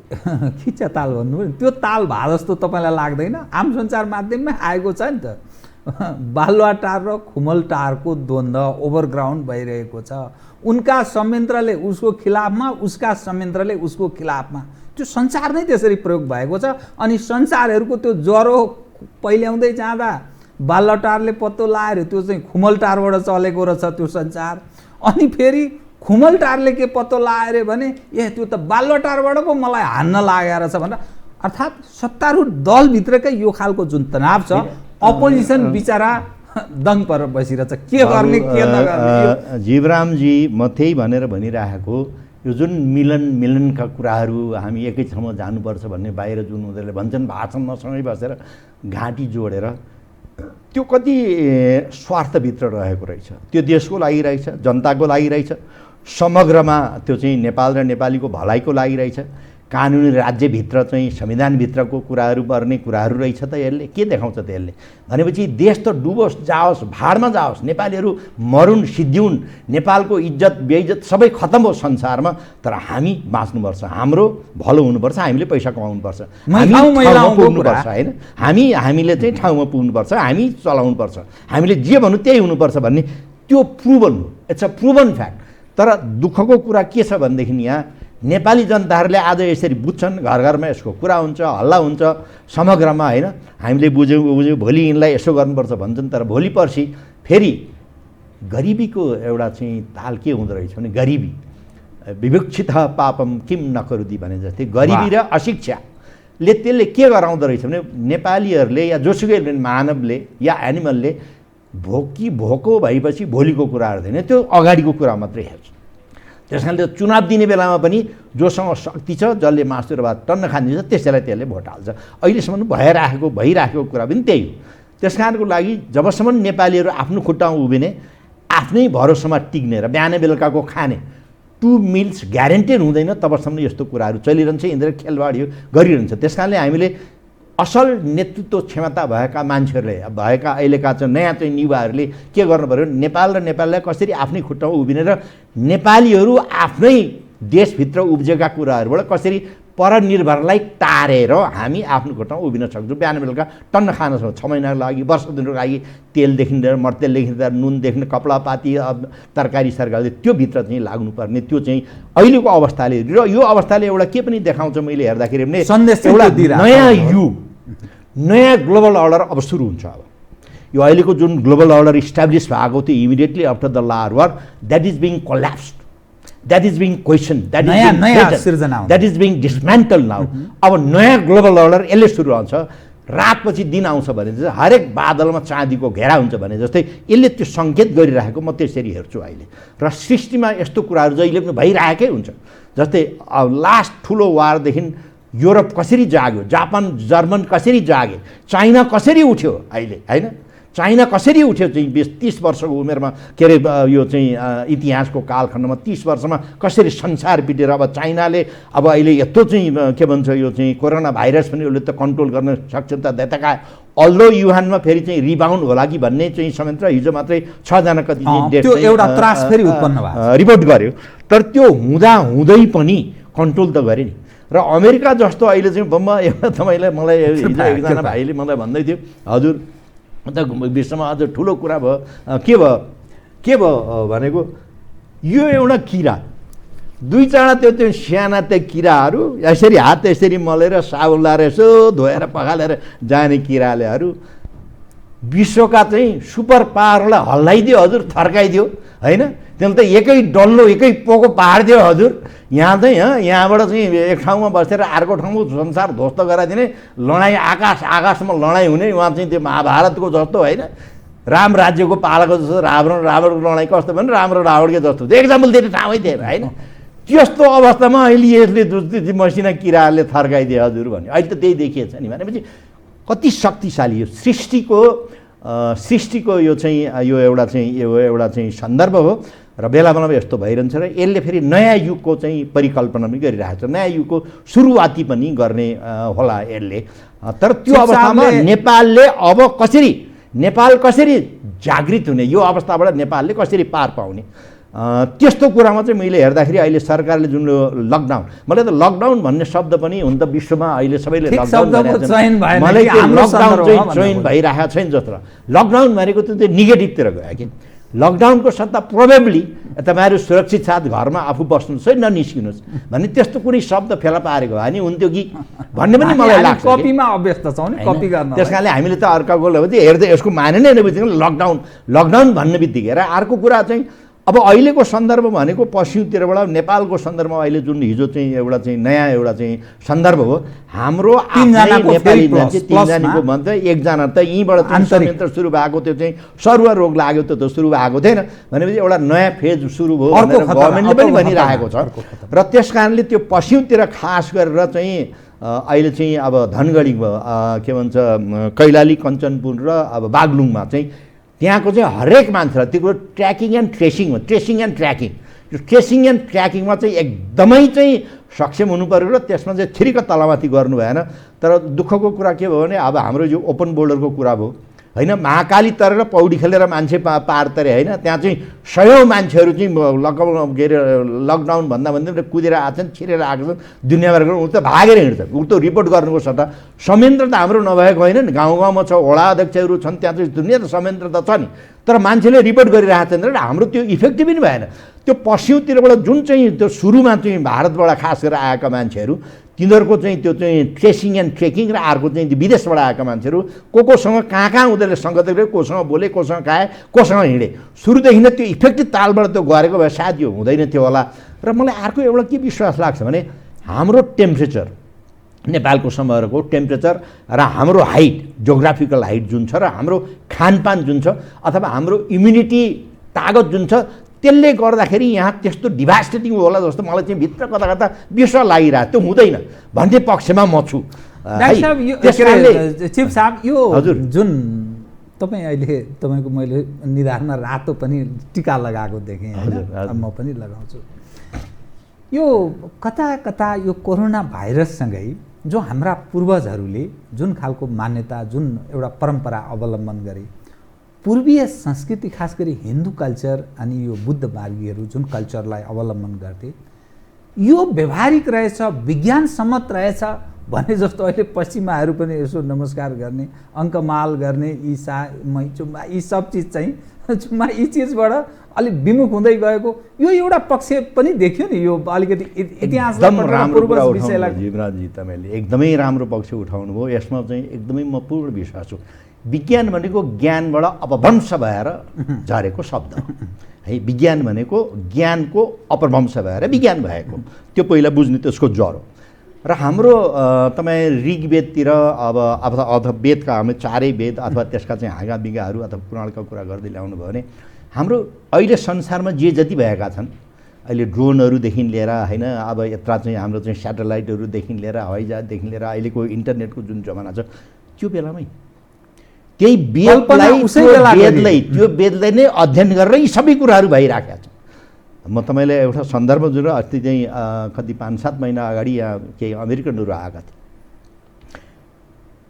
खिच्चा ताल भन्नु त्यो ताल भए जस्तो तपाईँलाई लाग्दैन आम सञ्चार माध्यममै आएको छ नि त बालुवाटार र खुमलटारको द्वन्द्व ओभरग्राउन्ड भइरहेको छ उनका संयन्त्रले उसको खिलाफमा उसका संयन्त्रले उसको खिलाफमा त्यो सञ्चार नै त्यसरी प्रयोग भएको छ अनि सञ्चारहरूको त्यो ज्वरो पहिल्याउँदै जाँदा बालुवाटारले पत्तो लाएर त्यो चाहिँ खुमलटारबाट चलेको रहेछ त्यो सञ्चार अनि फेरि खुमलटारले के पत्तो लाएर भने ए त्यो त बालुवाटारबाट पो मलाई हान्न लागेर छ भनेर अर्थात् सत्तारूढ दलभित्रकै यो खालको जुन तनाव छ अपोजिसन बिचरा दङ पर बसिरहेछ के गर्ने के नगर्ने जीवरामजी म त्यही भनेर भनिरहेको यो जुन मिलनका कुराहरू हामी एकै ठाउँमा जानुपर्छ भन्ने बाहिर जुन उनीहरूले भन्छन् भाषणमा सँगै बसेर घाँटी जोडेर त्यो कति स्वार्थभित्र रहेको रहेछ त्यो देशको लागि रहेछ जनताको लागि रहेछ समग्रमा त्यो चाहिँ नेपाल र नेपालीको भलाइको लागि रहेछ कानुनी राज्यभित्र चाहिँ संविधानभित्रको कुराहरू पर्ने कुराहरू रहेछ त यसले के देखाउँछ त यसले भनेपछि देश त डुबोस् जाओस् भाडमा जाओस् नेपालीहरू मरुन् सिद्धिउन् नेपालको इज्जत बेइज्जत सबै खतम होस् संसारमा तर हामी बाँच्नुपर्छ हाम्रो भलो हुनुपर्छ हामीले पैसा कमाउनुपर्छ पुग्नुपर्छ होइन हामीले चाहिँ ठाउँमा पुग्नुपर्छ हामी चलाउनुपर्छ हामीले जे भन्नु त्यही हुनुपर्छ भन्ने त्यो प्रुभन हो इट्स अ प्रुभन फ्याक्ट तर दुःखको कुरा के छ भनेदेखि यहाँ नेपाली जनताहरूले आज यसरी बुझ्छन् घर घरमा यसको कुरा हुन्छ हल्ला हुन्छ समग्रमा होइन हामीले बुझ्यौँ भोलि यिनलाई यसो गर्नुपर्छ भन्छन् तर भोलि पर्सि फेरि गरिबीको एउटा चाहिँ ताल के हुँदो रहेछ भने गरिबी विवक्षित पापम किम नकरुदी भने जस्तै गरिबी र अशिक्षाले त्यसले के गराउँदो रहेछ भने नेपालीहरूले या जोसुकै मानवले या एनिमलले भोको भएपछि भोलिको कुरा हेर्दैन त्यो अगाडिको कुरा मात्रै हेर्छ त्यस कारणले चुनाव दिने बेलामा पनि जोसँग शक्ति छ जसले मासु र भात टन्न खानिन्छ त्यसैलाई त्यसले भोट हाल्छ अहिलेसम्म भइराखेको कुरा पनि त्यही हो त्यस कारणको लागि जबसम्म नेपालीहरू आफ्नो खुट्टामा उभिने आफ्नै भरोसामा टिक्ने र बिहान बेलुकाको खाने 2 मिल्स ग्यारेन्टेड हुँदैन तबसम्म यस्तो कुराहरू चलिरहन्छ यिनीहरू खेलवाडी गरिरहन्छ त्यस कारणले हामीले असल नेतृत्व क्षमता भएका मान्छेहरूले भएका अहिलेका चाहिँ नयाँ चाहिँ युवाहरूले के गर्नु पर्यो नेपाल र नेपाललाई कसरी आफ्नै खुट्टामा उभिने र नेपालीहरू आफ्नै देशभित्र उब्जेका कुराहरूबाट कसरी परनिर्भरलाई टारेर हामी आफ्नो खुट्टामा उभिन सक्छौँ बिहान बेलुका टन्न खान सक्छौँ 6 महिनाको लागि वर्ष दिनको लागि तेलदेखि लिएर मर्तेलदेखि लिएर नुनदेखि कपडापाती तरकारी सरकारी त्यो भित्र चाहिँ लाग्नुपर्ने त्यो चाहिँ अहिलेको अवस्थाले र यो अवस्थाले एउटा के पनि देखाउँछ मैले हेर्दाखेरि भने एउटा नयाँ ग्लोबल अर्डर अब सुरु हुन्छ अब यो अहिलेको जुन ग्लोबल अर्डर इस्टाब्लिस भएको थियो immediately after the large war that is being collapsed that is being question that is being dismantle now अब नयाँ ग्लोबल अर्डर यसले सुरु हुन्छ रातपछि दिन आउँछ भने चाहिँ हरेक बादलमा चाँदीको घेरा हुन्छ भने जस्तै यसले त्यो सङ्केत गरिरहेको म त्यसरी हेर्छु अहिले र सृष्टिमा यस्तो कुराहरू जहिले पनि भइरहेकै हुन्छ जस्तै लास्ट ठुलो वारदेखि युरोप कसरी जाग्यो जापान जर्मन कसरी जागे चाइना कसरी उठ्यो अहिले होइन चाइना कसरी उठ्यो चाहिँ 20-30 वर्षको उमेरमा के अरे यो चाहिँ इतिहासको कालखण्डमा 30 वर्षमा कसरी संसार पिटेर अब चाइनाले अब अहिले यत्रो चाहिँ के भन्छ यो चाहिँ कोरोना भाइरस पनि उसले त कन्ट्रोल गर्न सक्षमता देखाए अल्दो युहानमा फेरि चाहिँ रिबाउन्ड होला कि भन्ने चाहिँ संयन्त्र हिजो मात्रै 6 जना कति त्यो एउटा त्रास फेरि उत्पन्न भयो रिपोर्ट गर्यो तर त्यो हुँदै पनि कन्ट्रोल त गरे नि र अमेरिका जस्तो अहिले चाहिँ बम्मा एउटा मलाई एकजना भाइले मलाई भन्दै थियो हजुर त विश्वमा अझ ठुलो कुरा भयो। के भयो भनेको यो एउटा किरा, दुई चारवटा त्यो साना त्यो किराहरू यसरी हात यसरी मलेर साबुन लाएर यसो धोएर पखालेर जाने किरालेहरू विश्वका चाहिँ सुपर पावरलाई हल्लाइदियो हजुर, थर्काइदियो होइन। त्यसले त एकै डल्लो एकै पोको पारिदियो हजुर। यहाँ चाहिँ यहाँबाट चाहिँ एक ठाउँमा बसेर अर्को ठाउँमा संसार ध्वस्त गराइदिने, लडाइँ आकाशमा लडाइँ हुने। उहाँ चाहिँ त्यो महाभारतको जस्तो होइन, राम राज्यको पालाको जस्तो रावणको लडाइँ कस्तो भने राम र रावणकै जस्तो एक्जाम्पल दिने ठाउँै थिएन होइन। त्यस्तो अवस्थामा अहिले यसले मसिना किराहरूले थर्काइदिए हजुर भन्यो। अहिले त त्यही देखिएछ नि। भनेपछि कति शक्तिशाली यो सृष्टिको यो एउटा चाहिँ सन्दर्भ हो र बेला बेलामा यस्तो भइरहन्छ र यसले फेरि नयाँ युगको चाहिँ परिकल्पना पनि गरिरहेको छ, नयाँ युगको सुरुवाती पनि गर्ने होला यसले। तर त्यो अवस्थामा नेपाल कसरी जागृत हुने, यो अवस्थाबाट नेपालले कसरी पार पाउने, त्यस्तो कुरामा चाहिँ मैले हेर्दाखेरि अहिले सरकारले जुन लकडाउन, मलाई त लकडाउन भन्ने शब्द पनि हुन त विश्वमा अहिले सबैले लकडाउन मलाई लकडाउन चाहिँ चयन भइरहेको छैन जस्तो। लकडाउन भनेको त्यो नेगेटिभतिर गयो कि लकडाउनको सट्टा प्रोबेबली तपाईँहरू सुरक्षित साथ घरमा आफू बस्नुहोस् है, ननिस्किनुहोस् भन्ने त्यस्तो कुनै शब्द फेला पारेको अनि हुन्थ्यो कि भन्ने पनि मलाई लाग्छ। कपीमा अभ्यस्त छौँ नि, कपी गर्न। त्यस कारणले हामीले त अर्काको हेर्दै यसको माने नै नबित्तिकै लकडाउन भन्ने बित्तिकै र अर्को कुरा चाहिँ अब अहिलेको सन्दर्भ भनेको पश्चिमतिरबाट नेपालको सन्दर्भमा अहिले जुन हिजो चाहिँ एउटा चाहिँ नयाँ एउटा चाहिँ सन्दर्भ हो। हाम्रो नेपाली मान्छे 3 जनाको भन्दा 1 जना त यहीँबाट संयन्त्र सुरु भएको, त्यो चाहिँ सरुवा रोग लाग्यो त सुरु भएको थिएन भनेपछि एउटा नयाँ फेज सुरु भयो भनेर गभर्मेन्टले पनि भनिरहेको छ। र त्यस कारणले त्यो पश्चिमतिर खास गरेर चाहिँ अहिले चाहिँ अब धनगढी के भन्छ कैलाली, कञ्चनपुर र अब बागलुङमा चाहिँ त्यहाँको चाहिँ हरेक मान्छेलाई त्यो कुरो ट्र्याकिङ एन्ड ट्रेसिङमा चाहिँ एकदमै चाहिँ सक्षम हुनु पऱ्यो र त्यसमा चाहिँ छिरिक तलमाथि गर्नु भएन। तर दुःखको कुरा के भयो भने अब हाम्रो यो ओपन बोर्डरको कुरा भयो होइन, महाकाली तरेर पौडी खेलेर मान्छे पार तरे होइन, त्यहाँ चाहिँ सयौँ मान्छेहरू चाहिँ लकडाउन भन्दा कुदेर आएछन्, छिरेर आएको छन्, दुनियाँभरको ऊ त भागेर हिँड्छ। ऊ त रिपोर्ट गर्नुको सट्टा संयन्त्र त हाम्रो नभएको होइन नि, गाउँ गाउँमा छ, वडा अध्यक्षहरू छन्, त्यहाँ चाहिँ दुनियाँ त संयन्त्र त छ नि, तर मान्छेले रिपोर्ट गरिरहेको छैन र हाम्रो त्यो इफेक्टिभ पनि भएन। त्यो पश्चिमतिरबाट जुन चाहिँ त्यो सुरुमा चाहिँ भारतबाट खास गरेर आएका मान्छेहरू तिनीहरूको चाहिँ त्यो चाहिँ ट्रेसिङ एन्ड ट्रेकिङ र अर्को चाहिँ विदेशबाट आएका मान्छेहरू कोसँग कहाँ उनीहरूले सङ्गत गरे, कोसँग बोले, कोसँग खाए, कोसँग हिँडे, सुरुदेखि नै त्यो इफेक्टिभ तालबाट त्यो गरेको भए सायद यो हुँदैन थियो होला। र मलाई अर्को एउटा के विश्वास लाग्छ भने हाम्रो टेम्परेचर, नेपालको समयको टेम्परेचर र हाम्रो हाइट, जोग्राफिकल हाइट जुन छ र हाम्रो खानपान जुन छ अथवा हाम्रो इम्युनिटी तागत जुन छ त्यसले गर्दाखेरि यहाँ त्यस्तो डिभास्टेटिङ होला जस्तो मलाई चाहिँ भित्र कता कता विश्वास लागिरहेको, त्यो हुँदैन भन्ने पक्षमा म छु। चिफ साहब यो हजुर जुन तपाईँ अहिले तपाईँको मैले निधारमा रातो पनि टिका लगाएको देखेँ होइन, म पनि लगाउँछु। यो कता यो कोरोना भाइरससँगै जो हाम्रा पूर्वजहरूले जुन खालको मान्यता, जुन एउटा परम्परा अवलम्बन गरे, पूर्वीय संस्कृति खास गरी हिन्दू कल्चर अनि यो बुद्ध मार्गीहरू जुन कल्चरलाई अवलम्बन गर्थे, यो व्यवहारिक रहेछ, विज्ञान सम्मत रहेछ भने जस्तो अहिले पश्चिमाहरू पनि यसो नमस्कार गर्ने, अङ्कमाल गर्ने, ईसा मैचुम्बा यी सब चिज चाहिँ चुम्बा यी चिजबाट अलिक विमुख हुँदै गएको यो एउटा पक्ष पनि देखियो नि। यो अलिकति इतिहासलाई जीवराजजी तपाईँले एकदमै राम्रो पक्ष उठाउनु भयो। यसमा चाहिँ एकदमै म पूर्ण विश्वास छु। विज्ञान भनेको ज्ञानबाट अपभ्रंश भएर झरेको शब्द है। विज्ञान भनेको ज्ञानको अपभ्रंश भएर विज्ञान भएको, त्यो पहिला बुझ्ने त्यसको जर हो। र हाम्रो तपाईँ ऋग्वेदतिर अथवा वेदका हामी 4 वेद अथवा त्यसका चाहिँ हाँगाबिगाहरू अथवा पुराणका कुरा गर्दै ल्याउनु भयो भने हाम्रो अहिले संसारमा जे जति भएका छन्, अहिले ड्रोनहरूदेखि लिएर होइन, अब यत्र चाहिँ हाम्रो चाहिँ स्याटेलाइटहरूदेखि लिएर हवाईजहाजदेखि लिएर अहिलेको इन्टरनेटको जुन जमाना छ, त्यो बेलामै त्यही वेदलाई नै अध्ययन गरेर यी सबै कुराहरू भइराखेका छन्। म तपाईँलाई एउटा सन्दर्भ जुन अस्ति चाहिँ कति 5-7 महिना अगाडि यहाँ केही अमेरिकनहरू आएका थिए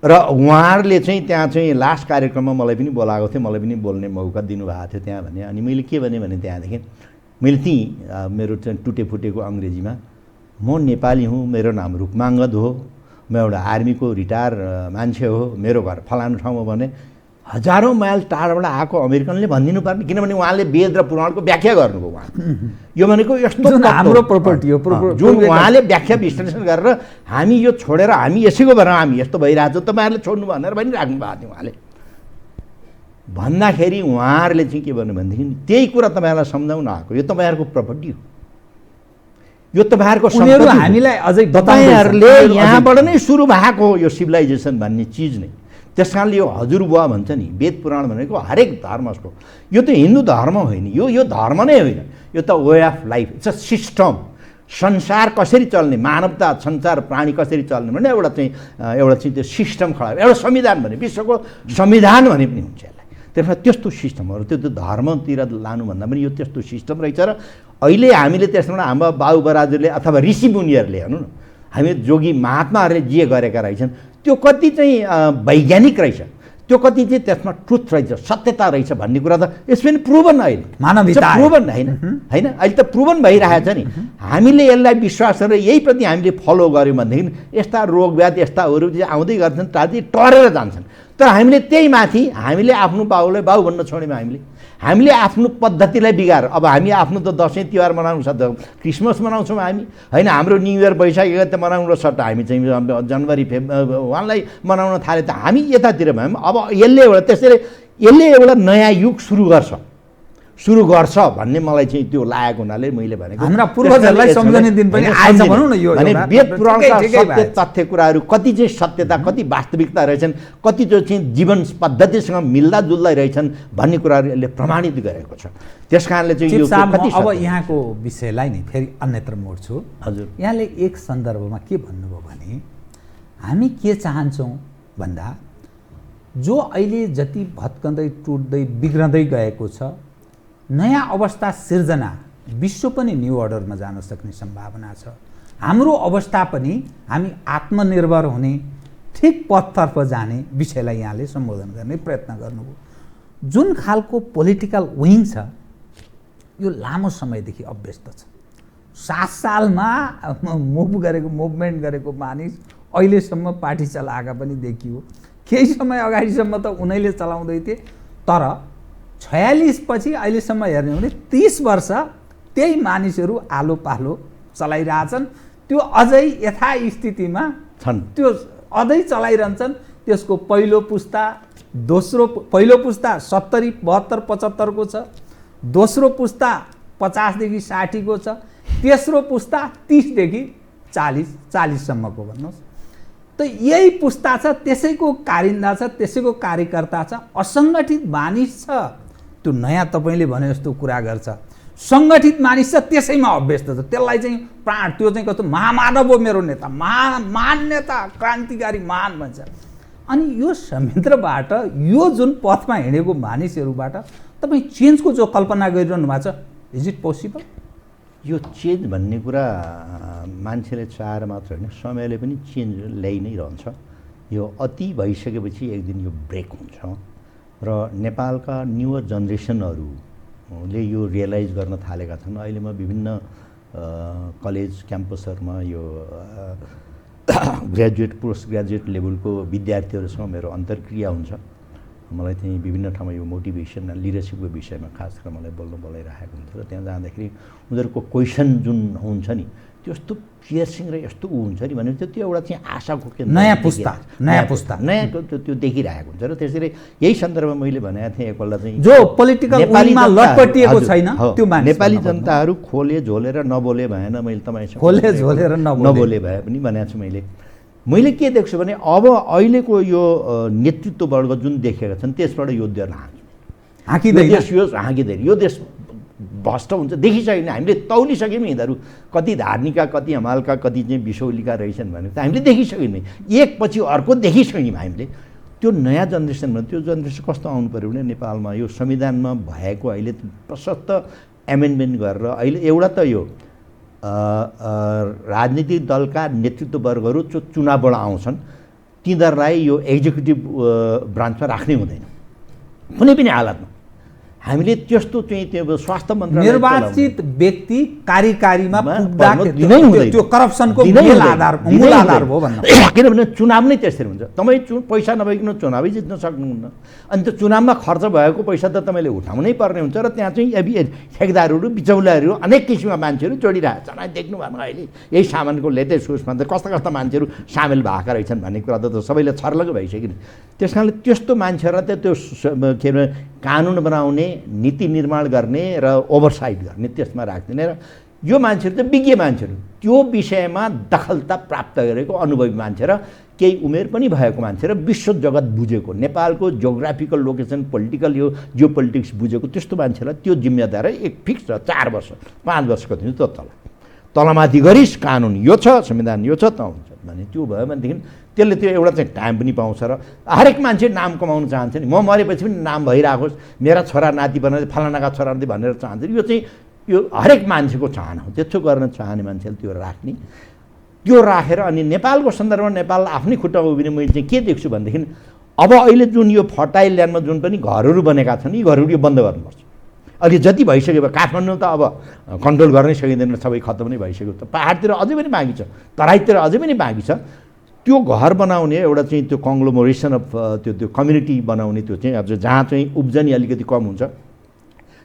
र उहाँहरूले चाहिँ त्यहाँ चाहिँ लास्ट कार्यक्रममा मलाई पनि बोलाएको थियो, मलाई पनि बोल्ने मौका दिनुभएको थियो त्यहाँ भने। अनि मैले के भने त्यहाँदेखि मैले त्यहीँ मेरो चाहिँ टुटेफुटेको अङ्ग्रेजीमा म नेपाली हुँ, मेरो नाम रुकमाङ्गद हो, म एउटा आर्मीको रिटायर मान्छे हो, मेरो घर फलानु ठाउँमा भने हजारौँ माइल टाढाबाट आएको अमेरिकनले भनिदिनु पर्ने, किनभने उहाँले वेद र पुराणको व्याख्या गर्नुभयो। उहाँ यो भनेको यस्तो हाम्रो प्रोपर्टी हो, जुन उहाँले व्याख्या विश्लेषण गरेर हामी यो छोडेर हामी यसैको भएर हामी यस्तो भइरहेको छ, तपाईँहरूले छोड्नु भनेर भनिराख्नु भएको थियो उहाँले। भन्दाखेरि उहाँहरूले चाहिँ के भन्नु भनेदेखि त्यही कुरा तपाईँहरूलाई सम्झाउन आएको, यो तपाईँहरूको प्रोपर्टी हो, यो तपाईँहरूको सम्पत्ति हो। हामीलाई अझै तपाईँहरूले यहाँबाट नै सुरु भएको हो यो सिभिलाइजेसन भन्ने चिज नै। त्यस कारणले यो हजुरबुवा भन्छ नि, वेद पुराण भनेको हरेक धर्मको, यो त हिन्दू धर्म होइन, यो धर्म नै होइन, यो त way of life, it's a system. संसार कसरी चल्ने, मानवता संसार प्राणी कसरी चल्ने भने एउटा चाहिँ त्यो सिस्टम खडा, एउटा संविधान भने विश्वको संविधान भने पनि हुन्छ यसलाई। त्यसमा त्यस्तो सिस्टमहरू, त्यो धर्मतिर लानुभन्दा पनि यो त्यस्तो सिस्टम रहेछ। र अहिले हामीले त्यसबाट हाम्रो बाबु बराजुले अथवा ऋषि मुनिहरूले हेर्नु न, हामी जोगी महात्माहरूले जे गरेका रहेछन् त्यो कति चाहिँ वैज्ञानिक रहेछ, त्यो कति चाहिँ त्यसमा ट्रुथ रहेछ, सत्यता रहेछ भन्ने कुरा त यसमा पनि प्रुभन अहिले मानवता प्रुभन होइन अहिले त प्रुभन भइरहेछ नि। हामीले यसलाई विश्वास गरेर यही प्रति हामीले फलो गऱ्यौँ भनेदेखि यस्ता रोग व्याधि यस्ताहरू चाहिँ आउँदै गर्छन्, ताकि टरेर जान्छन्। तर हामीले त्यही माथि हामीले आफ्नो बाउलाई बाउ भन्न छोड्यौँ, हामीले आफ्नो पद्धतिलाई बिगार। अब हामी आफ्नो त दसैँ तिहार मनाउनु सक्छ, क्रिसमस मनाउँछौँ हामी होइन, हाम्रो न्यु इयर वैशाख त मनाउनु सट्टा हामी चाहिँ जनवरी उहाँलाई मनाउन थाले त हामी यतातिर भयौँ। अब यसले एउटा नयाँ युग सुरु गर्छ भन्ने मलाई चाहिँ त्यो लागेको हुनाले मैले भनेको हाम्रा पूर्वजहरूलाई सम्झने दिन पनि आएछ भनौँ न। यो भने वेद पुराणका सत्य तथ्य कुराहरू कति चाहिँ सत्यता, कति वास्तविकता रहेछन्, कति चाहिँ जीवन पद्धतिसँग मिल्दाजुल्दै रहेछन् भन्ने कुराहरू यसले प्रमाणित गरेको छ। त्यस कारणले चाहिँ यो कति अब यहाँको विषयलाई नि फेरि अन्यत्र मोड्छु। हजुर, यहाँले एक सन्दर्भमा के भन्नुभयो भने हामी के चाहन्छौँ भन्दा जो अहिले जति भत्कँदै टुट्दै बिग्रँदै गएको छ, नयाँ अवस्था सिर्जना, विश्व पनि न्यू अर्डरमा जान सक्ने सम्भावना छ। हाम्रो अवस्था पनि हामी आत्मनिर्भर हुने ठिक पथतर्फ जाने विषयलाई यहाँले सम्बोधन गर्ने प्रयत्न गर्नुभयो। जुन खालको पोलिटिकल विङ छ यो लामो समयदेखि अभ्यस्त छ। 7 सालमा मुभमेन्ट गरेको मानिस अहिलेसम्म पार्टी चलाएका पनि देखियो। केही समय अगाडिसम्म त उनीहरूले चलाउँदै थिए, तर 46 पछि अहिलेसम्म हेर्ने हो भने 30 वर्ष त्यही मानिसहरू आलो पालो चलाइरहेछन्। त्यो अझै यथास्थितिमा छन्, त्यो अझै चलाइरहन्छन्। त्यसको पहिलो पुस्ता 70, 72, 75 को छ, दोस्रो पुस्ता 50 देखि 60 को छ, तेस्रो पुस्ता 30 देखि 40 सम्मको भन्नुहोस्। त यही पुस्ता छ, त्यसैको कारिन्दा छ, त्यसैको कार्यकर्ता छ, असङ्गठित मानिस छ। त्यो नयाँ तपाईँले भने जस्तो कुरा गर्छ, सङ्गठित मानिस छ, त्यसैमा अभ्यस्त छ। त्यसलाई चाहिँ प्राण, त्यो चाहिँ कस्तो महामानव हो मेरो नेता, महान नेता, क्रान्तिकारी महान भन्छ। अनि यो संयन्त्रबाट यो जुन पथमा हिँडेको मानिसहरूबाट तपाईँ चेन्जको जो कल्पना गरिरहनु भएको छ, इज इट पोसिबल? यो चेन्ज भन्ने कुरा मान्छेले चाहेर मात्र होइन, समयले पनि चेन्ज ल्याइ नै रहन्छ। यो अति भइसकेपछि एक दिन यो ब्रेक हुन्छ र नेपालका न्युवर जेनेरेसनहरूले यो रियलाइज गर्न थालेका छन्। अहिले म विभिन्न कलेज क्याम्पसहरूमा यो ग्रेजुएट पोस्ट ग्रेजुएट लेभलको विद्यार्थीहरूसँग मेरो अन्तर्क्रिया हुन्छ। मलाई चाहिँ विभिन्न ठाउँमा यो मोटिभेसन र लिडरसिपको विषयमा खास गरेर मलाई बोलाइरहेको हुन्छ र त्यहाँ जाँदाखेरि उनीहरूको क्वेसन जुन हुन्छ नि त्यो यस्तो पियर्सिङ र यस्तो हुन्छ नि भने त्यो एउटा चाहिँ आशाको केन्द्र, नयाँ पुस्ता त्यो देखिरहेको हुन्छ। र त्यसरी यही सन्दर्भमा मैले भनेको थिएँ एकपल्ट चाहिँ जो पोलिटिकल विङमा लटपटिएको छैन त्यो मानिस, नेपाली जनताहरू खोले झोलेर नबोले भएन। मैले तपाईँसँग खोले झोलेर नबोले भए पनि भनेको छु। मैले के देख्छु भने अब अहिलेको यो नेतृत्ववर्ग जुन देखेका छन् त्यसबाट यो देश हाँकिँदैन, यो देश भ्रष्ट हुन्छ, देखिसक्यौँ हामीले, तौलिसक्यौँ यिनीहरू कति धार्मिका, कति हमालका, कति चाहिँ विषौलीका रहेछन् भने त हामीले देखिसक्यौँ। एक पछि अर्को देखिसक्यौँ हामीले। त्यो नयाँ जेनेरेसनमा त्यो जेनेरेसन कस्तो आउनु पऱ्यो भने नेपालमा यो संविधानमा भएको अहिले प्रशस्त एमेन्डमेन्ट गरेर अहिले एउटा त यो राजनीतिक दलका नेतृत्ववर्गहरू जो चुनावबाट आउँछन् तिनीहरूलाई यो एक्जिक्युटिभ ब्रान्चमा राख्नै हुँदैन कुनै पनि हालतमा। हामीले त्यस्तो चाहिँ त्यो स्वास्थ्य मन्त्रालय निर्वाचित व्यक्ति कार्यकारीमा पुग्दा दिनै हुँदैन। त्यो करप्सनको दिनै मूल हुँदैन। आधार दिनै हो भन्न। किनभने चुनाव नै त्यसरी हुन्छ। तपाईँ पैसा नभइकन चुनावै जित्न सक्नुहुन्न। अनि त्यो चुनावमा खर्च भएको पैसा त तपाईँले उठाउनै पर्ने हुन्छ र त्यहाँ चाहिँ ठेकदारहरू बिचौलाहरू अनेक किसिमका मान्छेहरू जोडिरहेको छन्। देख्नु भएन अहिले यही सामानको लेटेस्ट उसमा त कस्ता कस्ता मान्छेहरू सामेल भएका रहेछन् भन्ने कुरा त सबैले छर्लङ्ग भइसक्यो। त्यस कारणले त्यस्तो मान्छेहरूलाई त त्यो के अरे कानुन बनाउने, नीति निर्माण गर्ने र ओभरसाइट गर्ने त्यसमा राख्दिने र यो मान्छेहरू त विज्ञ मान्छेहरू, त्यो विषयमा दखलता प्राप्त गरेको अनुभवी मान्छे र केही उमेर पनि भएको मान्छे र विश्व जगत बुझेको, नेपालको जियोग्राफिकल लोकेसन, पोलिटिकल यो जियो पोलिटिक्स बुझेको त्यस्तो मान्छेलाई त्यो जिम्मेदारी एक फिक्स छ 4 वर्ष 5 वर्षको दिन त तलमाथि गरिस् कानुन यो छ, संविधान यो छ त हुन्छ भने त्यो भयो भनेदेखि त्यसले त्यो एउटा चाहिँ टाइम पनि पाउँछ र हरेक मान्छे नाम कमाउन चाहन्छ नि। म मरेपछि पनि नाम भइराखोस्, मेरा छोरा नाति बनाएर फलानाका छोरा नाति भनेर चाहन्छ। यो चाहिँ यो हरेक मान्छेको चाहना हो। त्यसो गर्न चाहने मान्छेले त्यो राख्ने, त्यो राखेर अनि नेपालको सन्दर्भमा नेपाल आफ्नै खुट्टामा उभिने मैले चाहिँ के देख्छु भनेदेखि अब अहिले जुन यो फर्टाइल ल्यान्डमा जुन पनि घरहरू बनेका छन् यी घरहरू यो बन्द गर्नुपर्छ। अहिले जति भइसक्यो काठमाडौँ त अब कन्ट्रोल गर्नै सकिँदैन, सबै खत्तम नै भइसक्यो। त पहाडतिर अझै पनि बाँकी छ, तराईतिर अझै पनि बाँकी छ। त्यो घर बनाउने एउटा चाहिँ त्यो कङ्ग्लोमरेसन अफ त्यो कम्युनिटी बनाउने त्यो चाहिँ अब जहाँ चाहिँ उब्जनी अलिकति कम हुन्छ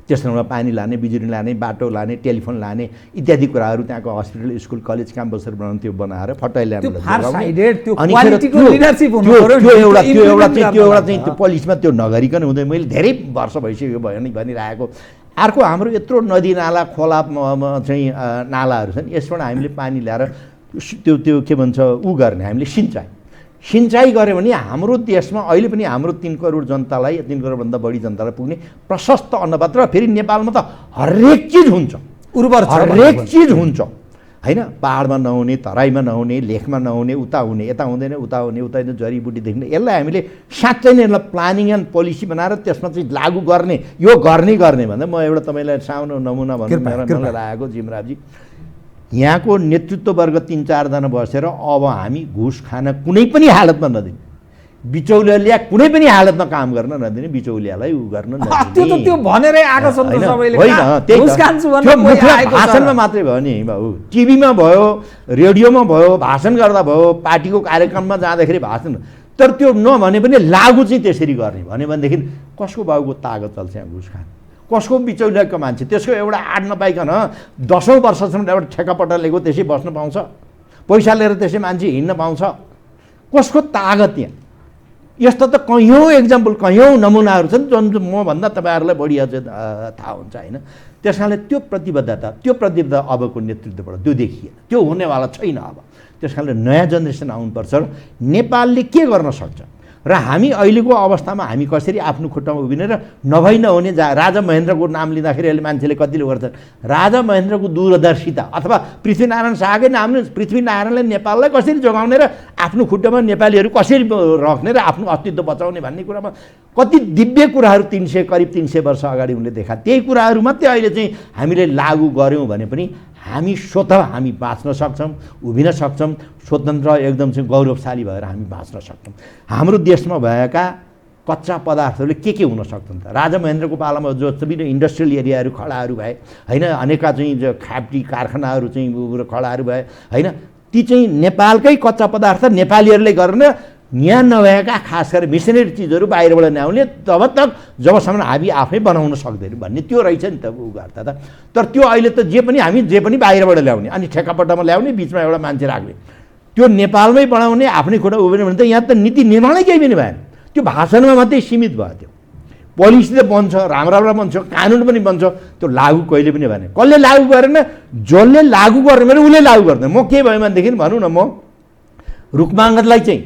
त्यसमा पानी लाने, बिजुली लाने, बाटो लाने, टेलिफोन लाने इत्यादि कुराहरू त्यहाँको हस्पिटल, स्कुल, कलेज, क्याम्पसहरू बनाउनु त्यो बनाएर फर्टाइल ल्यान्ड त्यो पोलिसमा त्यो नगरिकन हुँदैन। मैले धेरै वर्ष भइसक्यो भनिरहेको। अर्को हाम्रो यत्रो नदी नाला खोला चाहिँ नालाहरू छन्, यसबाट हामीले पानी ल्याएर त्यो के भन्छ गर्ने हामीले सिँचाइ गऱ्यो भने हाम्रो देशमा अहिले पनि हाम्रो 3 करोड जनतालाई, 3 करोडभन्दा बढी जनतालाई पुग्ने प्रशस्त अन्नपात्र। फेरि नेपालमा त हरेक चिज हुन्छ, उर्वर हरेक चिज हुन्छ होइन। पहाडमा नहुने, तराईमा नहुने, लेखमा नहुने, उता हुने, यता हुँदैन, उता हुने, उता जडीबुटीदेखि यसलाई हामीले साँच्चै नै यसलाई प्लानिङ एन्ड पोलिसी बनाएर त्यसमा चाहिँ लागू गर्ने, यो गर्ने भन्दा म एउटा तपाईँलाई सानो नमुना भन्नु मलाई लागेको जिमराजी, यहाँको नेतृत्ववर्ग 3-4 जना बसेर अब हामी घुस खान कुनै पनि हालतमा नदिने, बिचौलिया कुनै पनि हालतमा काम गर्न नदिने, बिचौलियालाई उ गर्न नदिने। त्यो भनेरै आएको छ नि सबैले। भाषणमा मात्रै भयो नि बाबु, टिभीमा भयो, रेडियोमा भयो, भाषण गर्दा भयो, पार्टीको कार्यक्रममा जाँदाखेरि भाषण, तर त्यो नभने पनि लागू चाहिँ त्यसरी गर्ने भन्यो भनेदेखि कसको बाबुको तागत चल्छ यहाँ घुस खान? कसको बिचौलियाको मान्छे त्यसको एउटा आड नपाइकन 10औं वर्षसम्म एउटा ठेकापट्टा लिएको त्यसै बस्न पाउँछ? पैसा लिएर त्यसै मान्छे हिँड्न पाउँछ? कसको तागत यहाँ? यस्तो त कैयौँ एक्जाम्पल, कैयौँ नमुनाहरू छन् जुन मभन्दा तपाईँहरूलाई बढी अझ थाहा हुन्छ होइन। त्यस कारणले त्यो प्रतिबद्धता अबको नेतृत्वबाट त्यो देखिएन, त्यो हुनेवाला छैन अब। त्यस कारणले नयाँ जेनेरेसन आउनुपर्छ र नेपालले के गर्न सक्छ र हामी अहिलेको अवस्थामा हामी कसरी आफ्नो खुट्टामा उभिने र नभई नहुने राजा महेन्द्रको नाम लिँदाखेरि अहिले मान्छेले कतिले गर्छन् राजा महेन्द्रको दूरदर्शिता अथवा पृथ्वीनारायण शाहकै नामले पृथ्वीनारायणले नेपाललाई कसरी जोगाउने र आफ्नो खुट्टामा नेपालीहरू कसरी राख्ने र आफ्नो अस्तित्व बचाउने भन्ने कुरामा कति दिव्य कुराहरू करिब 300 वर्ष अगाडि उनले देखा। त्यही कुराहरू मात्रै अहिले चाहिँ हामीले लागू गऱ्यौँ भने पनि हामी स्वतः हामी बाँच्न सक्छौँ, उभिन सक्छौँ, स्वतन्त्र एकदम चाहिँ गौरवशाली भएर हामी बाँच्न सक्छौँ। हाम्रो देशमा भएका कच्चा पदार्थहरूले के हुन सक्छन् त? राजा महेन्द्रको पालामा जो विभिन्न इन्डस्ट्रियल एरियाहरू खडाहरू भए होइन, अनेका चाहिँ फ्याक्ट्री कारखानाहरू चाहिँ खडाहरू भए होइन, ती चाहिँ नेपालकै कच्चा पदार्थ नेपालीहरूले गर्न यहाँ नभएका खास गरेर मिसनरी चिजहरू बाहिरबाट ल्याउने तब तक जबसम्म हामी आफै बनाउन सक्दैनौँ भन्ने त्यो रहेछ नि त उगार्ता त। तर त्यो अहिले त जे पनि बाहिरबाट ल्याउने अनि ठेकापट्टामा ल्याउने, बिचमा एउटा मान्छे राख्ने, त्यो नेपालमै बनाउने, आफ्नै खुट्टा उभिने भने त यहाँ त नीति निर्माणै केही पनि भएन। त्यो भाषणमा मात्रै सीमित भयो। त्यो पोलिसी त बन्छ, राम्रो बन्छ, कानुन पनि बन्छ, त्यो लागू कहिले पनि भएन। कसले लागू गरेन? जसले लागू गर्ने भने उसले लागू गर्दैन। म के भयो भनेदेखि भनौँ न, म रुखमाङ्गतलाई चाहिँ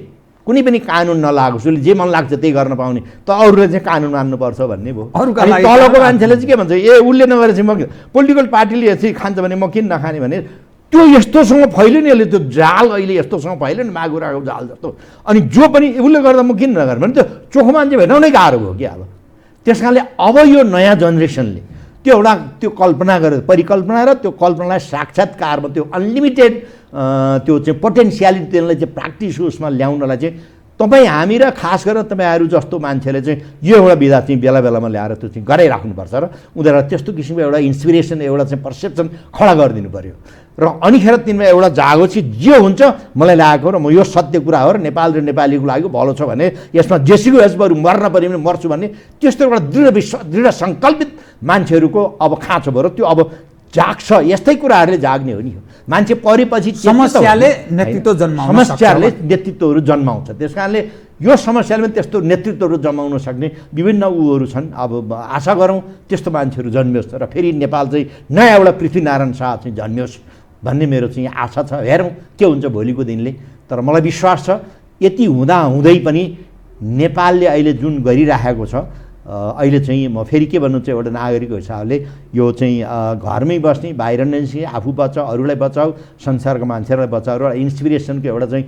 कुनै पनि कानुन नलागोस्, उसले जे मन लाग्छ त्यही गर्न पाउने, त अरूले चाहिँ कानुन मान्नुपर्छ भन्ने भयो। तलको मान्छेले चाहिँ के भन्छ, ए उसले नगरेपछि म पोलिटिकल पार्टीले यसरी खान्छ भने म किन नखाने भने त्यो यस्तोसँग फैल्यो नि, यसले त्यो जाल अहिले यस्तोसँग फैल्यो नि मागुराको जाल जस्तो। अनि जो पनि उसले गर्दा म किन नगर्ने भने त्यो चोखो मान्छे भेटाउनै गाह्रो भयो क्या अब। त्यस कारणले अब यो नयाँ जेनेरेसनले त्यो एउटा त्यो कल्पना गरेर परिकल्पना र त्यो कल्पनालाई साक्षात्कारमा त्यो अनलिमिटेड त्यो चाहिँ पोटेन्सियालिटी त्यसलाई चाहिँ प्र्याक्टिस उसमा ल्याउनलाई चाहिँ तपाईँ हामी र खास गरेर तपाईँहरू जस्तो मान्छेले चाहिँ यो एउटा विधा चाहिँ बेला बेलामा ल्याएर त्यो चाहिँ गराइराख्नुपर्छ र उनीहरूलाई त्यस्तो किसिमको एउटा इन्सपिरेसन एउटा चाहिँ पर्सेप्सन खडा गरिदिनु पऱ्यो र अनिखेर तिनमा एउटा जागोछि जे हुन्छ मलाई लागेको र म यो सत्य कुरा हो र नेपाल र नेपालीको लागि भलो छ भने यसमा जेसीको यस बरु मर्न पऱ्यो भने मर्छु भन्ने त्यस्तो एउटा दृढ सङ्कल्पित मान्छेहरूको अब खाँचो भयो र त्यो अब जाग्छ। यस्तै कुराहरूले जाग्ने हो नि। मान्छे परेपछि समस्याले नेतृत्व जन्माउँछ, समस्याले नेतृत्वहरू जन्माउँछ। त्यस कारणले यो समस्याले पनि त्यस्तो नेतृत्वहरू जन्माउन सक्ने विभिन्न उहरू छन्। अब आशा गरौँ त्यस्तो मान्छेहरू जन्मियोस् र फेरि नेपाल चाहिँ नयाँ एउटा पृथ्वीनारायण शाह चाहिँ जन्मियोस् भन्ने मेरो चाहिँ आशा छ। हेरौँ के हुन्छ भोलिको दिनले। तर मलाई विश्वास छ यति हुँदै पनि नेपालले अहिले जुन गरिराखेको छ अहिले चाहिँ म फेरि के भन्नु चाहिँ एउटा नागरिकको हिसाबले यो चाहिँ घरमै बस्ने, बाहिर ननिस्कने, आफू बचाऊ, अरूलाई बचाऊ, संसारको मान्छेहरूलाई बचाऊ र इन्सपिरेसनको एउटा चाहिँ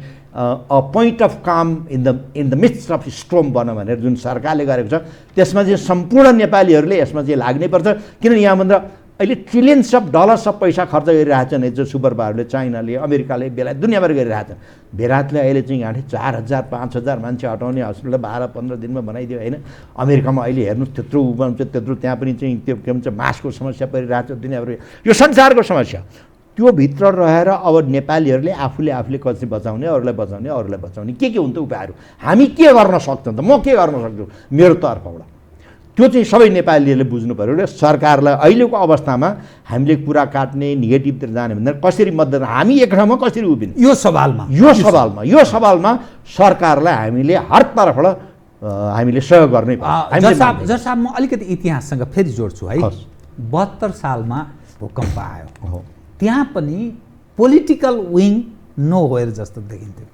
point of calm in the midst of storm बन भनेर जुन सरकारले गरेको छ त्यसमा चाहिँ सम्पूर्ण नेपालीहरूले यसमा चाहिँ लाग्नैपर्छ। किनभने यहाँभन्दा अहिले ट्रिलियन्स अफ डलर्स अफ पैसा खर्च गरिरहेछन् जो सुपर पावरले, चाइनाले, अमेरिकाले, बेलायत दुनियाँभर गरिरहेछन्। बेलायतले अहिले चाहिँ यहाँ 4,000 5,000 मान्छे हटाउने हस्पिटल 12-15 दिनमा बनाइदियो होइन। अमेरिकामा अहिले हेर्नुहोस् त्यत्रो हुन्छ त्यत्रो त्यहाँ पनि चाहिँ त्यो के भन्छ मासको समस्या परिरहेको छ दुनियाँभर। यो संसारको समस्या त्यो भित्र रहेर अब नेपालीहरूले आफूले कसरी बचाउने, अरूलाई बचाउने के हुन्छ उपायहरू हामी के गर्न सक्छौँ त? म के गर्न सक्छु मेरो तर्फबाट त्यो चाहिँ सबै नेपालीहरूले बुझ्नु पऱ्यो र सरकारलाई अहिलेको अवस्थामा हामीले कुरा काट्ने नेगेटिभतिर जाने भन्दा कसरी मद्दत हामी एक ठाउँमा कसरी उभिने यो सवालमा सरकारलाई हामीले हर तर्फबाट हामीले सहयोग गर्नै पर्छ। जर साहब म अलिकति इतिहाससँग फेरि जोड्छु है। 72 सालमा भूकम्प आयो, त्यहाँ पनि पोलिटिकल विङ नोवेयर जस्तो देखिन्थ्यो।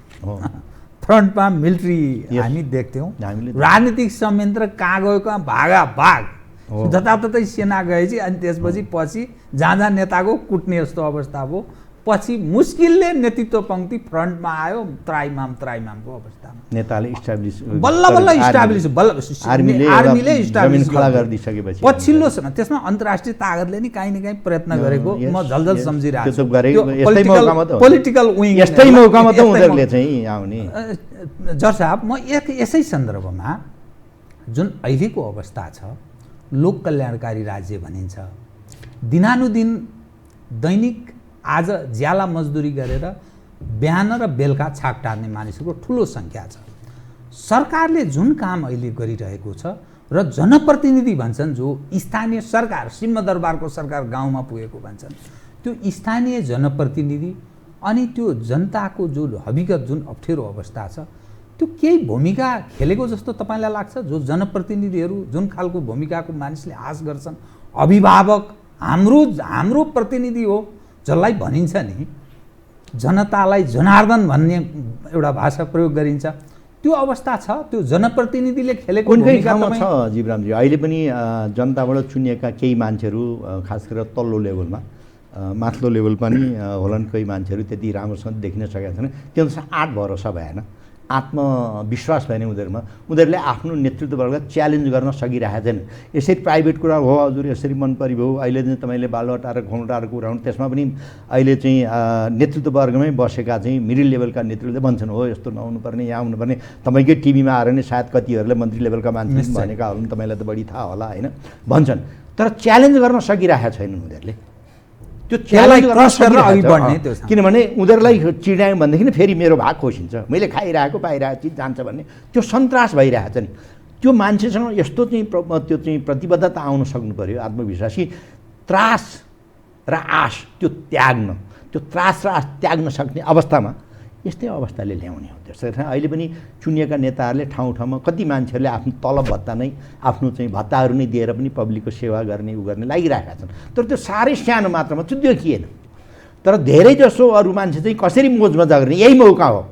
फ्रन्टमा मिलिट्री हामी देख्थ्यौँ, राजनीतिक संयन्त्र कहाँ गयो कहाँ भागाभाग जताततै सेना गएपछि अनि त्यसपछि पछि जहाँ नेताको कुट्ने जस्तो अवस्था भयो। पछि मुस्किलले नेतृत्व पङ्क्ति फ्रन्टमा आयो त्राइमामको अवस्थामा नेताले इस्टाब्लिस बल्ल इस्टाब्लिस आर्मीले इस्टाब्लिस गरिदिसकेपछि पछिल्लो समय त्यसमा अन्तर्राष्ट्रिय तागतले नि काहीँ न काहीँ प्रयत्न गरेको म झलझल सम्झिरहेको छु। पोलिटिकल विङ यस्तै मौकामा त उनीहरूले चाहिँ आउने। जर साहब म यसै सन्दर्भमा जुन अहिलेको अवस्था छ लोक कल्याणकारी राज्य भनिन्छ, दिनानुदिन दैनिक आज ज्याला मजदुरी गरेर बिहान र बेलुका छाक टार्ने मानिसहरूको ठुलो सङ्ख्या छ। सरकारले जुन काम अहिले गरिरहेको छ र जनप्रतिनिधि भन्छन् जो स्थानीय सरकार, सिंहदरबारको सरकार गाउँमा पुगेको भन्छन्, त्यो स्थानीय जनप्रतिनिधि अनि त्यो जनताको जो हकीकत जुन अप्ठ्यारो अवस्था छ त्यो केही भूमिका खेलेको जस्तो तपाईँलाई लाग्छ? जो जनप्रतिनिधिहरू जुन खालको भूमिकाको मानिसले आश गर्छन्, अभिभावक हाम्रो प्रतिनिधि हो जसलाई भनिन्छ नि जनतालाई जनार्दन भन्ने एउटा भाषा प्रयोग गरिन्छ, त्यो अवस्था छ? त्यो जनप्रतिनिधिले खेलेको भूमिका छ जीवरामजी? अहिले पनि जनताबाट चुनिएका केही मान्छेहरू खास गरेर तल्लो लेभलमा, माथिल्लो लेभल पनि होलान् कोही मान्छेहरू त्यति राम्रोसँग देखिन सकेका छैन। त्यो अनुसार आँट भरोसा भएन, आत्मविश्वास भएन उनीहरूले आफ्नो नेतृत्ववर्गलाई च्यालेन्ज गर्न सकिरहेका छैन। यसरी प्राइभेट कुरा हो हजुर यसरी मन परिभयो अहिले चाहिँ तपाईँले बालुवाटार खुम्टारको कुरा हुनु त्यसमा पनि अहिले चाहिँ नेतृत्ववर्गमै बसेका चाहिँ मिडल लेभलका नेतृत्वले भन्छन् हो यस्तो नहुनुपर्ने यहाँ हुनुपर्ने। तपाईँकै टिभीमा आएर नै सायद कतिहरूले मन्त्री लेभलका मान्छे भनेका हुन्, तपाईँलाई त बढी थाहा होला होइन भन्छन्। तर च्यालेन्ज गर्न सकिरहेका छैनन् उनीहरूले। त्यो च्यालेन्ज गर्न अघि बढ्ने किनभने उनीहरूलाई चिडायौँ भनेदेखि फेरि मेरो भाग खोसिन्छ, मैले खाइरहेको पाइरहेको चिज जान्छ भन्ने त्यो सन्तास भइरहेको छ नि। त्यो मान्छेसँग यस्तो चाहिँ त्यो चाहिँ प्रतिबद्धता आउन सक्नु पऱ्यो, आत्मविश्वास कि त्रास र आश त्यो त्रास र आश त्याग्न सक्ने अवस्थामा यस्तै अवस्थाले ल्याउने हो। त्यसै कारण अहिले पनि चुनिएका नेताहरूले ठाउँ ठाउँमा कति मान्छेहरूले आफ्नो तलब भत्ता नै आफ्नो चाहिँ भत्ताहरू नै दिएर पनि पब्लिकको सेवा गर्ने गर्ने लागिरहेका छन्। तर त्यो साह्रै सानो मात्रामा चाहिँ देखिएन। तर धेरै जसो अरू मान्छे चाहिँ कसरी मोजमजा गर्ने यही मौका हो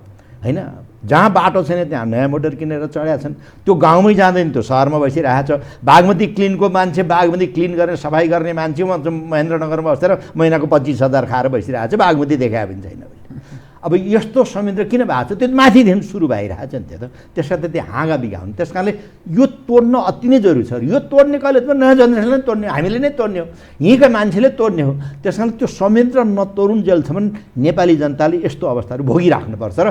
होइन। जहाँ बाटो छैन त्यहाँ नयाँ मोटर किनेर चढेका छन्, त्यो गाउँमै जाँदैन त्यो सहरमा बसिरहेको छ। बागमती क्लिनको मान्छे बागमती क्लिन गरेर सफाइ गर्ने मान्छे महेन्द्रनगरमा बसेर महिनाको 25,000 खाएर बसिरहेको छ, बागमती देखाए पनि छैन। अब यस्तो संयन्त्र किन भएको छ? त्यो माथिदेखि सुरु भइरहेको छ नि त्यो त। त्यसका त त्यो हाँगा बिगा हुन्। त्यस कारणले यो तोड्न अति नै जरुरी छ। यो तोड्ने कहिले नयाँ जेनेरेसनले तोड्ने, हामीले नै तोड्ने हो, यहीँका मान्छेले तोड्ने हो। त्यस कारण त्यो संयन्त्र नतोडुन् जेलसम्म नेपाली जनताले यस्तो अवस्थाहरू भोगिराख्नुपर्छ र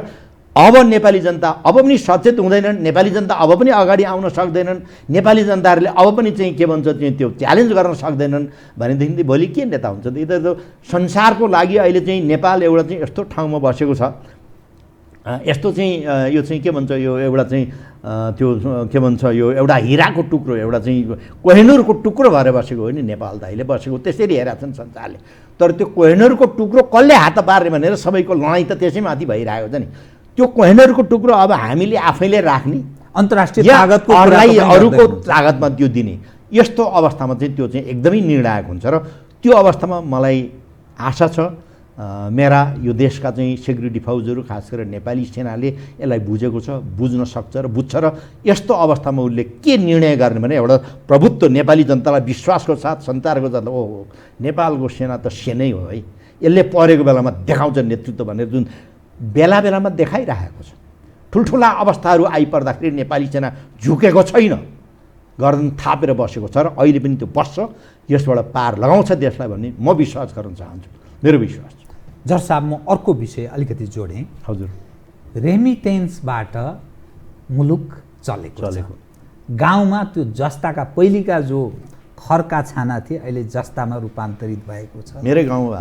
अब नेपाली जनता अब पनि सचेत हुँदैनन्, नेपाली जनता अब पनि अगाडि आउन सक्दैनन्, नेपाली जनताहरूले अब पनि चाहिँ के भन्छ चाहिँ त्यो च्यालेन्ज गर्न सक्दैनन् भनेदेखि भोलि के नेता हुन्छ त? यता त संसारको लागि अहिले चाहिँ नेपाल एउटा चाहिँ यस्तो ठाउँमा बसेको छ, यस्तो चाहिँ यो चाहिँ के भन्छ यो एउटा चाहिँ त्यो के भन्छ यो एउटा हिराको टुक्रो, एउटा चाहिँ कोहिनुरको टुक्रो भएर बसेको हो नि नेपाल त अहिले बसेको, त्यसरी हेरेका छन् संसारले। तर त्यो कोहिनुरको टुक्रो कसले हात पार्ने भनेर सबैको लडाइँ त त्यसैमाथि भइरहेको छ नि। त्यो कोहिनुरको टुक्रो अब हामीले आफैले राख्ने, अन्तर्राष्ट्रिय तागतको अरूको तागतमा त्यो दिने, यस्तो अवस्थामा चाहिँ त्यो चाहिँ एकदमै निर्णायक हुन्छ। र त्यो अवस्थामा मलाई आशा छ मेरा यो देशका चाहिँ सेक्युरिटी फौजहरू खास गरेर नेपाली सेनाले यसलाई बुझेको छ, बुझ्न सक्छ र बुझ्छ। र यस्तो अवस्थामा उसले के निर्णय गर्ने भने एउटा प्रभुत्व नेपाली जनतालाई विश्वासको साथ सञ्चारको साथ ओहो नेपालको सेना त सेनै हो है, यसले परेको बेलामा देखाउँछ नेतृत्व भनेर जुन बेला बेलामा देखाइरहेको छ। ठुल्ठुला अवस्थाहरू आइपर्दाखेरि नेपाली सेना झुकेको छैन, गर्दन थापेर बसेको छ र अहिले पनि त्यो बस्छ, यसबाट पार लगाउँछ देशलाई भन्ने म विश्वास गर्न चाहन्छु, मेरो विश्वास छ। जर साहब म अर्को विषय अलिकति जोडेँ। हजुर, रेमिटेन्सबाट मुलुक चलेको गाउँमा त्यो जस्ताका पहिलेका जो खर्का छाना थिए अहिले जस्तामा रूपान्तरित भएको छ। मेरै गाउँ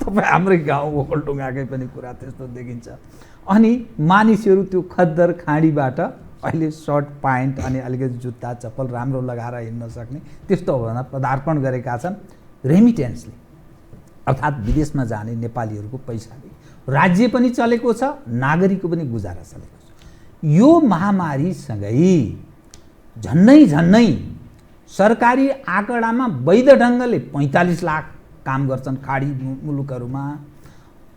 तपाईँ हाम्रै गाउँ ओखलढुङ्गाकै पनि कुरा त्यस्तो देखिन्छ। अनि मानिसहरू त्यो खद्दर खाँडीबाट अहिले सर्ट प्यान्ट अनि अलिकति जुत्ता चप्पल राम्रो लगाएर हिँड्न सक्ने त्यस्तो अवस्थामा पदार्पण गरेका छन्। रेमिटेन्सले अर्थात् विदेशमा जाने नेपालीहरूको पैसाले राज्य पनि चलेको छ, नागरिकको पनि गुजारा चलेको छ। यो महामारीसँगै झन्नै सरकारी आँकडामा वैध ढङ्गले 45 लाख काम गर्छन् खाडी मुलुकहरूमा,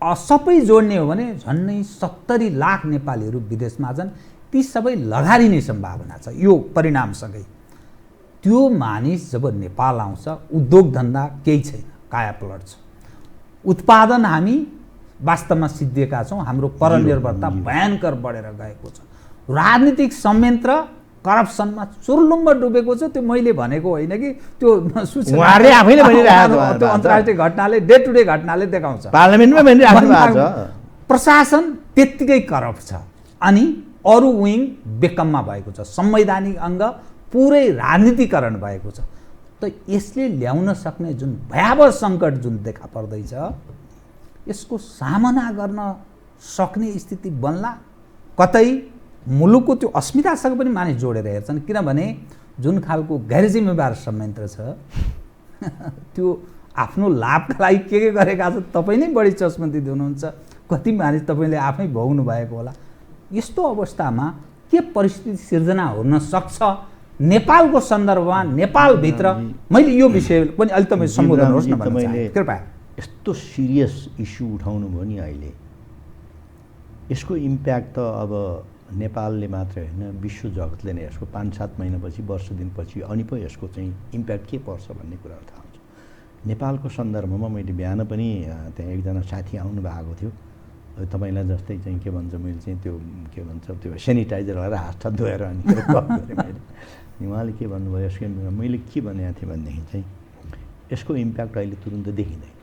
सबै जोड्ने हो भने झन्नै 70 लाख नेपालीहरू विदेशमा छन्। ती सबै लगारिने सम्भावना छ यो परिणामसँगै। त्यो मानिस जब नेपाल आउँछ उद्योग धन्दा केही छैन, कायापलट छ। उत्पादन हामी वास्तवमा सिद्धिएका छौँ, हाम्रो परनिर्भरता भयङ्कर बढेर गएको छ। राजनीतिक संयन्त्र करप्सनमा चुर्लुम्ब डुबेको छ। त्यो मैले भनेको होइन कि त्यो सूचना उहाँहरूले आफैले भनिरहेको छ, त्यो अन्तर्राष्ट्रिय घटनाले डे टु डे घटनाले देखाउँछ। पार्लियामेन्टमा भनिरहेको छ प्रशासन त्यत्तिकै करप्ट छ अनि अरू विङ बेकममा भएको छ, संवैधानिक अङ्ग पुरै राजनीतिकरण भएको छ। त यसले ल्याउन सक्ने जुन भयावह सङ्कट जुन देखा पर्दैछ यसको सामना गर्न सक्ने स्थिति बन्ला, कतै मुलुकको त्यो अस्मितासँग पनि मानिस जोडेर हेर्छन्। किनभने जुन खालको गैर जिम्मेवार संयन्त्र छ त्यो आफ्नो लाभका लागि के गरेका छ तपाईँ नै बढी चस्मन्ती दिनुहुन्छ, कति मानिस तपाईँले आफै भोग्नु भएको होला। यस्तो अवस्थामा के परिस्थिति सिर्जना हुन सक्छ नेपालको सन्दर्भमा, नेपालभित्र? मैले यो विषय पनि अलिक तपाईँ सम्बोधन होस् न कृपया। यस्तो सिरियस इस्यु उठाउनु भयो नि अहिले, यसको इम्प्याक्ट त अब नेपालले मात्रै होइन विश्व जगतले नै यसको 5-7 महिनापछि वर्ष दिनपछि अनि पो यसको चाहिँ इम्प्याक्ट के पर्छ भन्ने कुराहरू थाहा हुन्छ। नेपालको सन्दर्भमा मैले बिहान पनि त्यहाँ एकजना साथी आउनु भएको थियो, तपाईँलाई जस्तै चाहिँ के भन्छ मैले चाहिँ त्यो के भन्छ त्यो सेनिटाइजर लगाएर हात धोएर अनि मैले उहाँले के भन्नुभयो यसको मैले के भनेको थिएँ भनेदेखि चाहिँ यसको इम्प्याक्ट अहिले तुरुन्त देखिँदैन।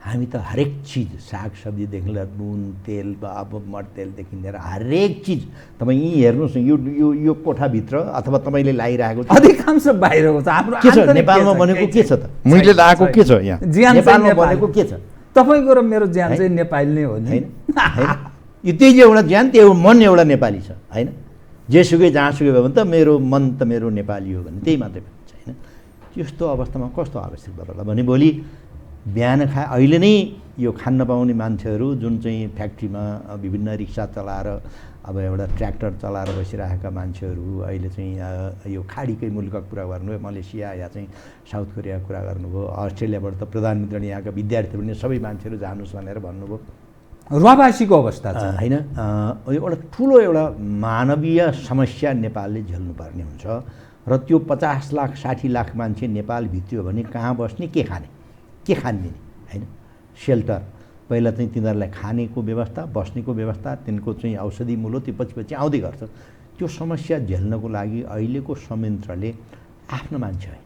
हामी त हरेक चिज सागसब्जीदेखि लिएर नुन तेल अब मट्तेलदेखि लिएर हरेक चिज तपाईँ यहीँ हेर्नुहोस् न, यो कोठाभित्र अथवा तपाईँले लगाइरहेको अधिकांश बाहिरको छ। हाम्रो के छ नेपालमा भनेको के छ त? मैले लगाएको के छ यहाँ नेपालमा भनेको के छ? तपाईँको र मेरो ज्यान चाहिँ नेपाली नै हो नि होइन? यो त्यही एउटा ज्यान त्यो मन एउटा नेपाली छ होइन? जेसुकै जहाँसुकै भयो भने त मेरो मन त मेरो नेपाली हो भने त्यही मात्रै भन्छ होइन? त्यस्तो अवस्थामा कस्तो आवश्यक पर्ला भने भोलि बिहान अहिले नै यो खान नपाउने मान्छेहरू जुन चाहिँ फ्याक्ट्रीमा विभिन्न रिक्सा चलाएर अब एउटा ट्र्याक्टर चलाएर बसिरहेका मान्छेहरू अहिले चाहिँ यो खाडीकै मुलुकको कुरा गर्नुभयो, मलेसिया या चाहिँ साउथ कोरियाको कुरा गर्नुभयो, अस्ट्रेलियाबाट त प्रधानमन्त्रीले यहाँका विद्यार्थीहरू पनि सबै मान्छेहरू जानुहोस् भनेर भन्नुभयो। रुवाबासीको अवस्था छ होइन? एउटा ठुलो एउटा मानवीय समस्या नेपालले झेल्नुपर्ने हुन्छ र त्यो 50 लाख 60 लाख मान्छे नेपाल भित्रियो भने कहाँ बस्ने, के खाने, के खानिदिने होइन? सेल्टर पहिला चाहिँ तिनीहरूलाई खानेको व्यवस्था, बस्नेको व्यवस्था, तिनको चाहिँ औषधि मूल्य त्यो पछि आउँदै गर्छ। त्यो समस्या झेल्नको लागि अहिलेको संयन्त्रले आफ्नो मान्छे है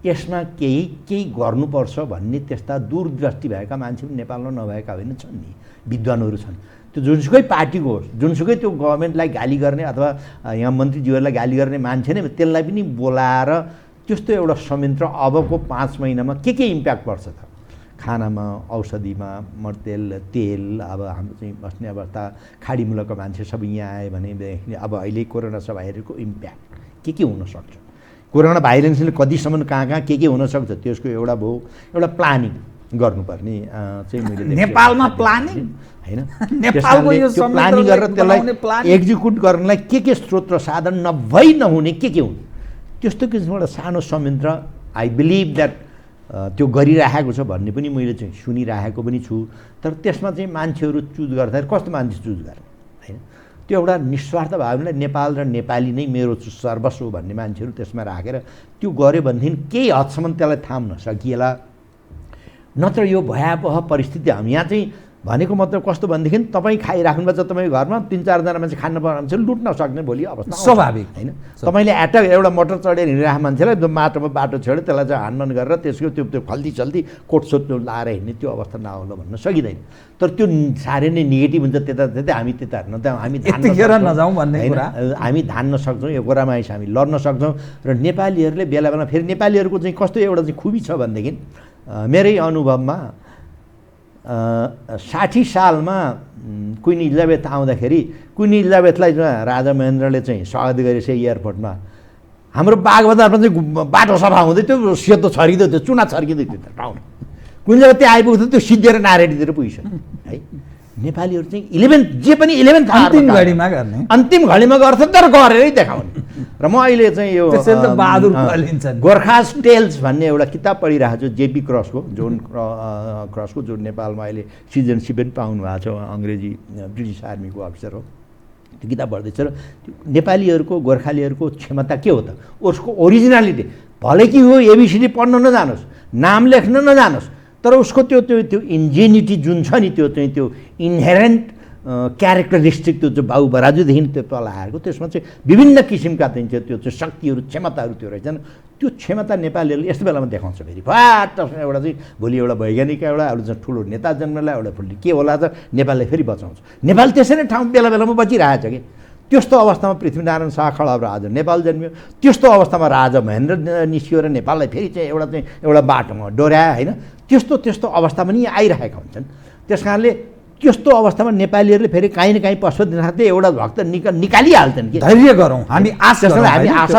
यसमा केही गर्नुपर्छ भन्ने त्यस्ता दूरदृष्टि भएका मान्छे पनि नेपालमा नभएका होइन, छन् नि विद्वानहरू छन्। त्यो जुनसुकै पार्टीको होस्, जुनसुकै त्यो गभर्मेन्टलाई गाली गर्ने अथवा यहाँ मन्त्रीज्यूहरूलाई गाली गर्ने मान्छे नै त्यसलाई पनि बोलाएर त्यस्तो एउटा संयन्त्र अबको 5 महिनामा के इम्प्याक्ट पर्छ त? खानामा, औषधिमा, मट्तेल, तेल, अब हाम्रो चाहिँ बस्ने अवस्था, खाडी मुलुकका मान्छे सबै यहाँ आए भनेदेखि अब अहिले कोरोना भाइरसको इम्प्याक्ट के हुनसक्छ, कोरोना भाइरसले कतिसम्म कहाँ के हुनसक्छ, त्यसको एउटा भयो एउटा प्लानिङ गर्नुपर्ने चाहिँ मैले नेपालमा प्लानिङ हैन, नेपालको यो प्लानिङ गरेर त्यसलाई एक्जिक्युट गर्नलाई के स्रोत र साधन नहुने के हुन्, त्यस्तो किसिमको एउटा सानो संयन्त्र आई बिलिभ द्याट त्यो गरिराखेको छ भन्ने पनि मैले चाहिँ सुनिराखेको पनि छु। तर त्यसमा चाहिँ मान्छेहरू चुज गर्दाखेरि कस्तो मान्छे चुज गर्ने हैन, त्यो एउटा निस्वार्थ भावनाले नेपाल र नेपाली नै मेरो सर्वस्व हो भन्ने मान्छेहरू त्यसमा राखेर त्यो गर्यो भनेदेखि केही हदसम्म त्यसलाई थाम्न सकिएला। नत्र यो भयावह परिस्थिति हामी यहाँ चाहिँ भनेको मतलब कस्तो भनेदेखि तपाईँ खाइराख्नु भएको छ, तपाईँको घरमा 3-4 जना मान्छे खान पर्ने मान्छे लुट्न सक्ने भोलि अवस्था स्वाभाविक होइन। तपाईँले एउटा मोटर चढेर हिँडिरहेको मान्छेलाई माटोमा बाटो छेड्यो त्यसलाई चाहिँ हानमान गरेर त्यसको त्यो खल्ती कोटसोट लाएर हिँड्ने त्यो अवस्था नहोला भन्न सकिँदैन। तर त्यो साह्रै नै नेगेटिभ हुन्छ, त्यता हामी त्यता हेर्न त हामी नजाउँ भन्ने कुरा, हामी धान्न सक्छौँ, यो गोरामाइस हामी लड्न सक्छौँ। र नेपालीहरूले बेला बेला फेरि नेपालीहरूको चाहिँ कस्तो एउटा चाहिँ खुबी छ भनेदेखि मेरै अनुभवमा 60 सालमा क्विन इलिजाबेथ आउँदाखेरि क्विन इलिजाबेथलाई राजा महेन्द्रले चाहिँ स्वागत गरेछ एयरपोर्टमा। हाम्रो बागबजारमा चाहिँ बाटो सफा हुँदै त्यो सेतो छर्किँदै थियो, चुना छर्किँदै थियो टाउन। क्विन इलिजाबेथ त्यहाँ आइपुग्थ्यो त्यो सिद्धेर नारेटीतिर पुगिसक्यो है। नेपालीहरू चाहिँ 11th अन्तिम घडीमा गर्छ तर गरेरै देखाउने। र म अहिले चाहिँ यो गोर्खा टेल्स भन्ने एउटा किताब पढिरहेको छु, जेपी क्रसको, जोन क्रसको, जो नेपालमा अहिले सिटिजनसिप पनि पाउनु भएको छ, अङ्ग्रेजी ब्रिटिस आर्मीको अफिसर हो। त्यो किताब पढ्दैछ र नेपालीहरूको गोर्खालीहरूको क्षमता के हो त, उसको ओरिजिनालिटी भले कि हो एबिसिडी पढ्न नजानुहोस्, नाम लेख्न नजानुहोस्, तर उसको त्यो इन्जेनिटी जुन छ नि, त्यो इन्हेरेन्ट क्यारेक्टरिस्टिक त्यो चाहिँ बाउ बराजुदेखि त्यो तल आएको, त्यसमा चाहिँ विभिन्न किसिमका चाहिँ त्यो चाहिँ शक्तिहरू क्षमताहरू त्यो रहेछन्। त्यो क्षमता नेपालीहरूले यस्तो बेलामा देखाउँछ फेरि फाट एउटा चाहिँ भोलि एउटा वैज्ञानिक एउटा चाहिँ ठुलो नेता जन्मला, एउटा फुल्ली के होला त नेपाललाई फेरि बचाउँछ। नेपाल त्यसै नै ठाउँ बेला बेलामा बचिरहेछ कि त्यस्तो अवस्थामा पृथ्वीनारायण शाह खडाब राजा नेपाल जन्मियो, त्यस्तो अवस्थामा राजा महेन्द्र निस्कियो र नेपाललाई फेरि चाहिँ एउटा बाटोमा डोर्यायो होइन। त्यस्तो अवस्थामा नि आइरहेका हुन्छन्। त्यस कारणले त्यस्तो अवस्थामा नेपालीहरूले फेरि काहीँ न काहीँ पशु दिनसाथै एउटा भक्त निकालिहाल्छन् कि धैर्य गरौँ, हामी आशा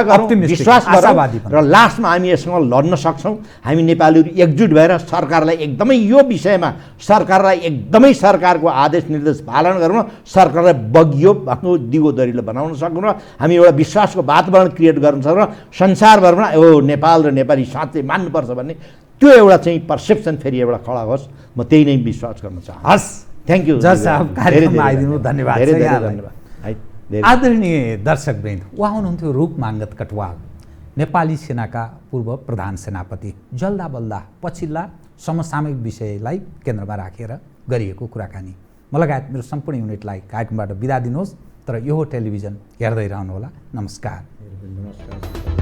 गरौँ, विश्वास गरौँ र लास्टमा हामी यससँग लड्न सक्छौँ। हामी नेपालीहरू एकजुट भएर सरकारलाई एकदमै यो विषयमा सरकारको आदेश निर्देश पालन गरौँ, सरकारलाई बगियो आफ्नो दिगो दरिलो बनाउन सकौँ र हामी एउटा विश्वासको वातावरण क्रिएट गर्न सकौँ। संसारभरमा नेपाल र नेपाली साँच्चै मान्नुपर्छ भन्ने त्यो एउटा चाहिँ पर्सेप्सन फेरि एउटा खडा होस्, म त्यही नै विश्वास गर्न चाहन्छु। थ्याङ्क यू जज साहब, कार्यक्रममा आइदिनु धन्यवाद। आदरणीय दर्शकवृन्द, उहाँ हुनुहुन्थ्यो रूप माङ्गत कटवाल, नेपाली सेनाका पूर्व प्रधान सेनापति। जल्दा बल्दा पछिल्ला समसामयिक विषयलाई केन्द्रमा राखेर गरिएको कुराकानी। म लगायत मेरो सम्पूर्ण युनिटलाई कार्यक्रमबाट बिदा दिनुहोस्, तर यो टेलिभिजन हेर्दै रहनुहोला। नमस्कार।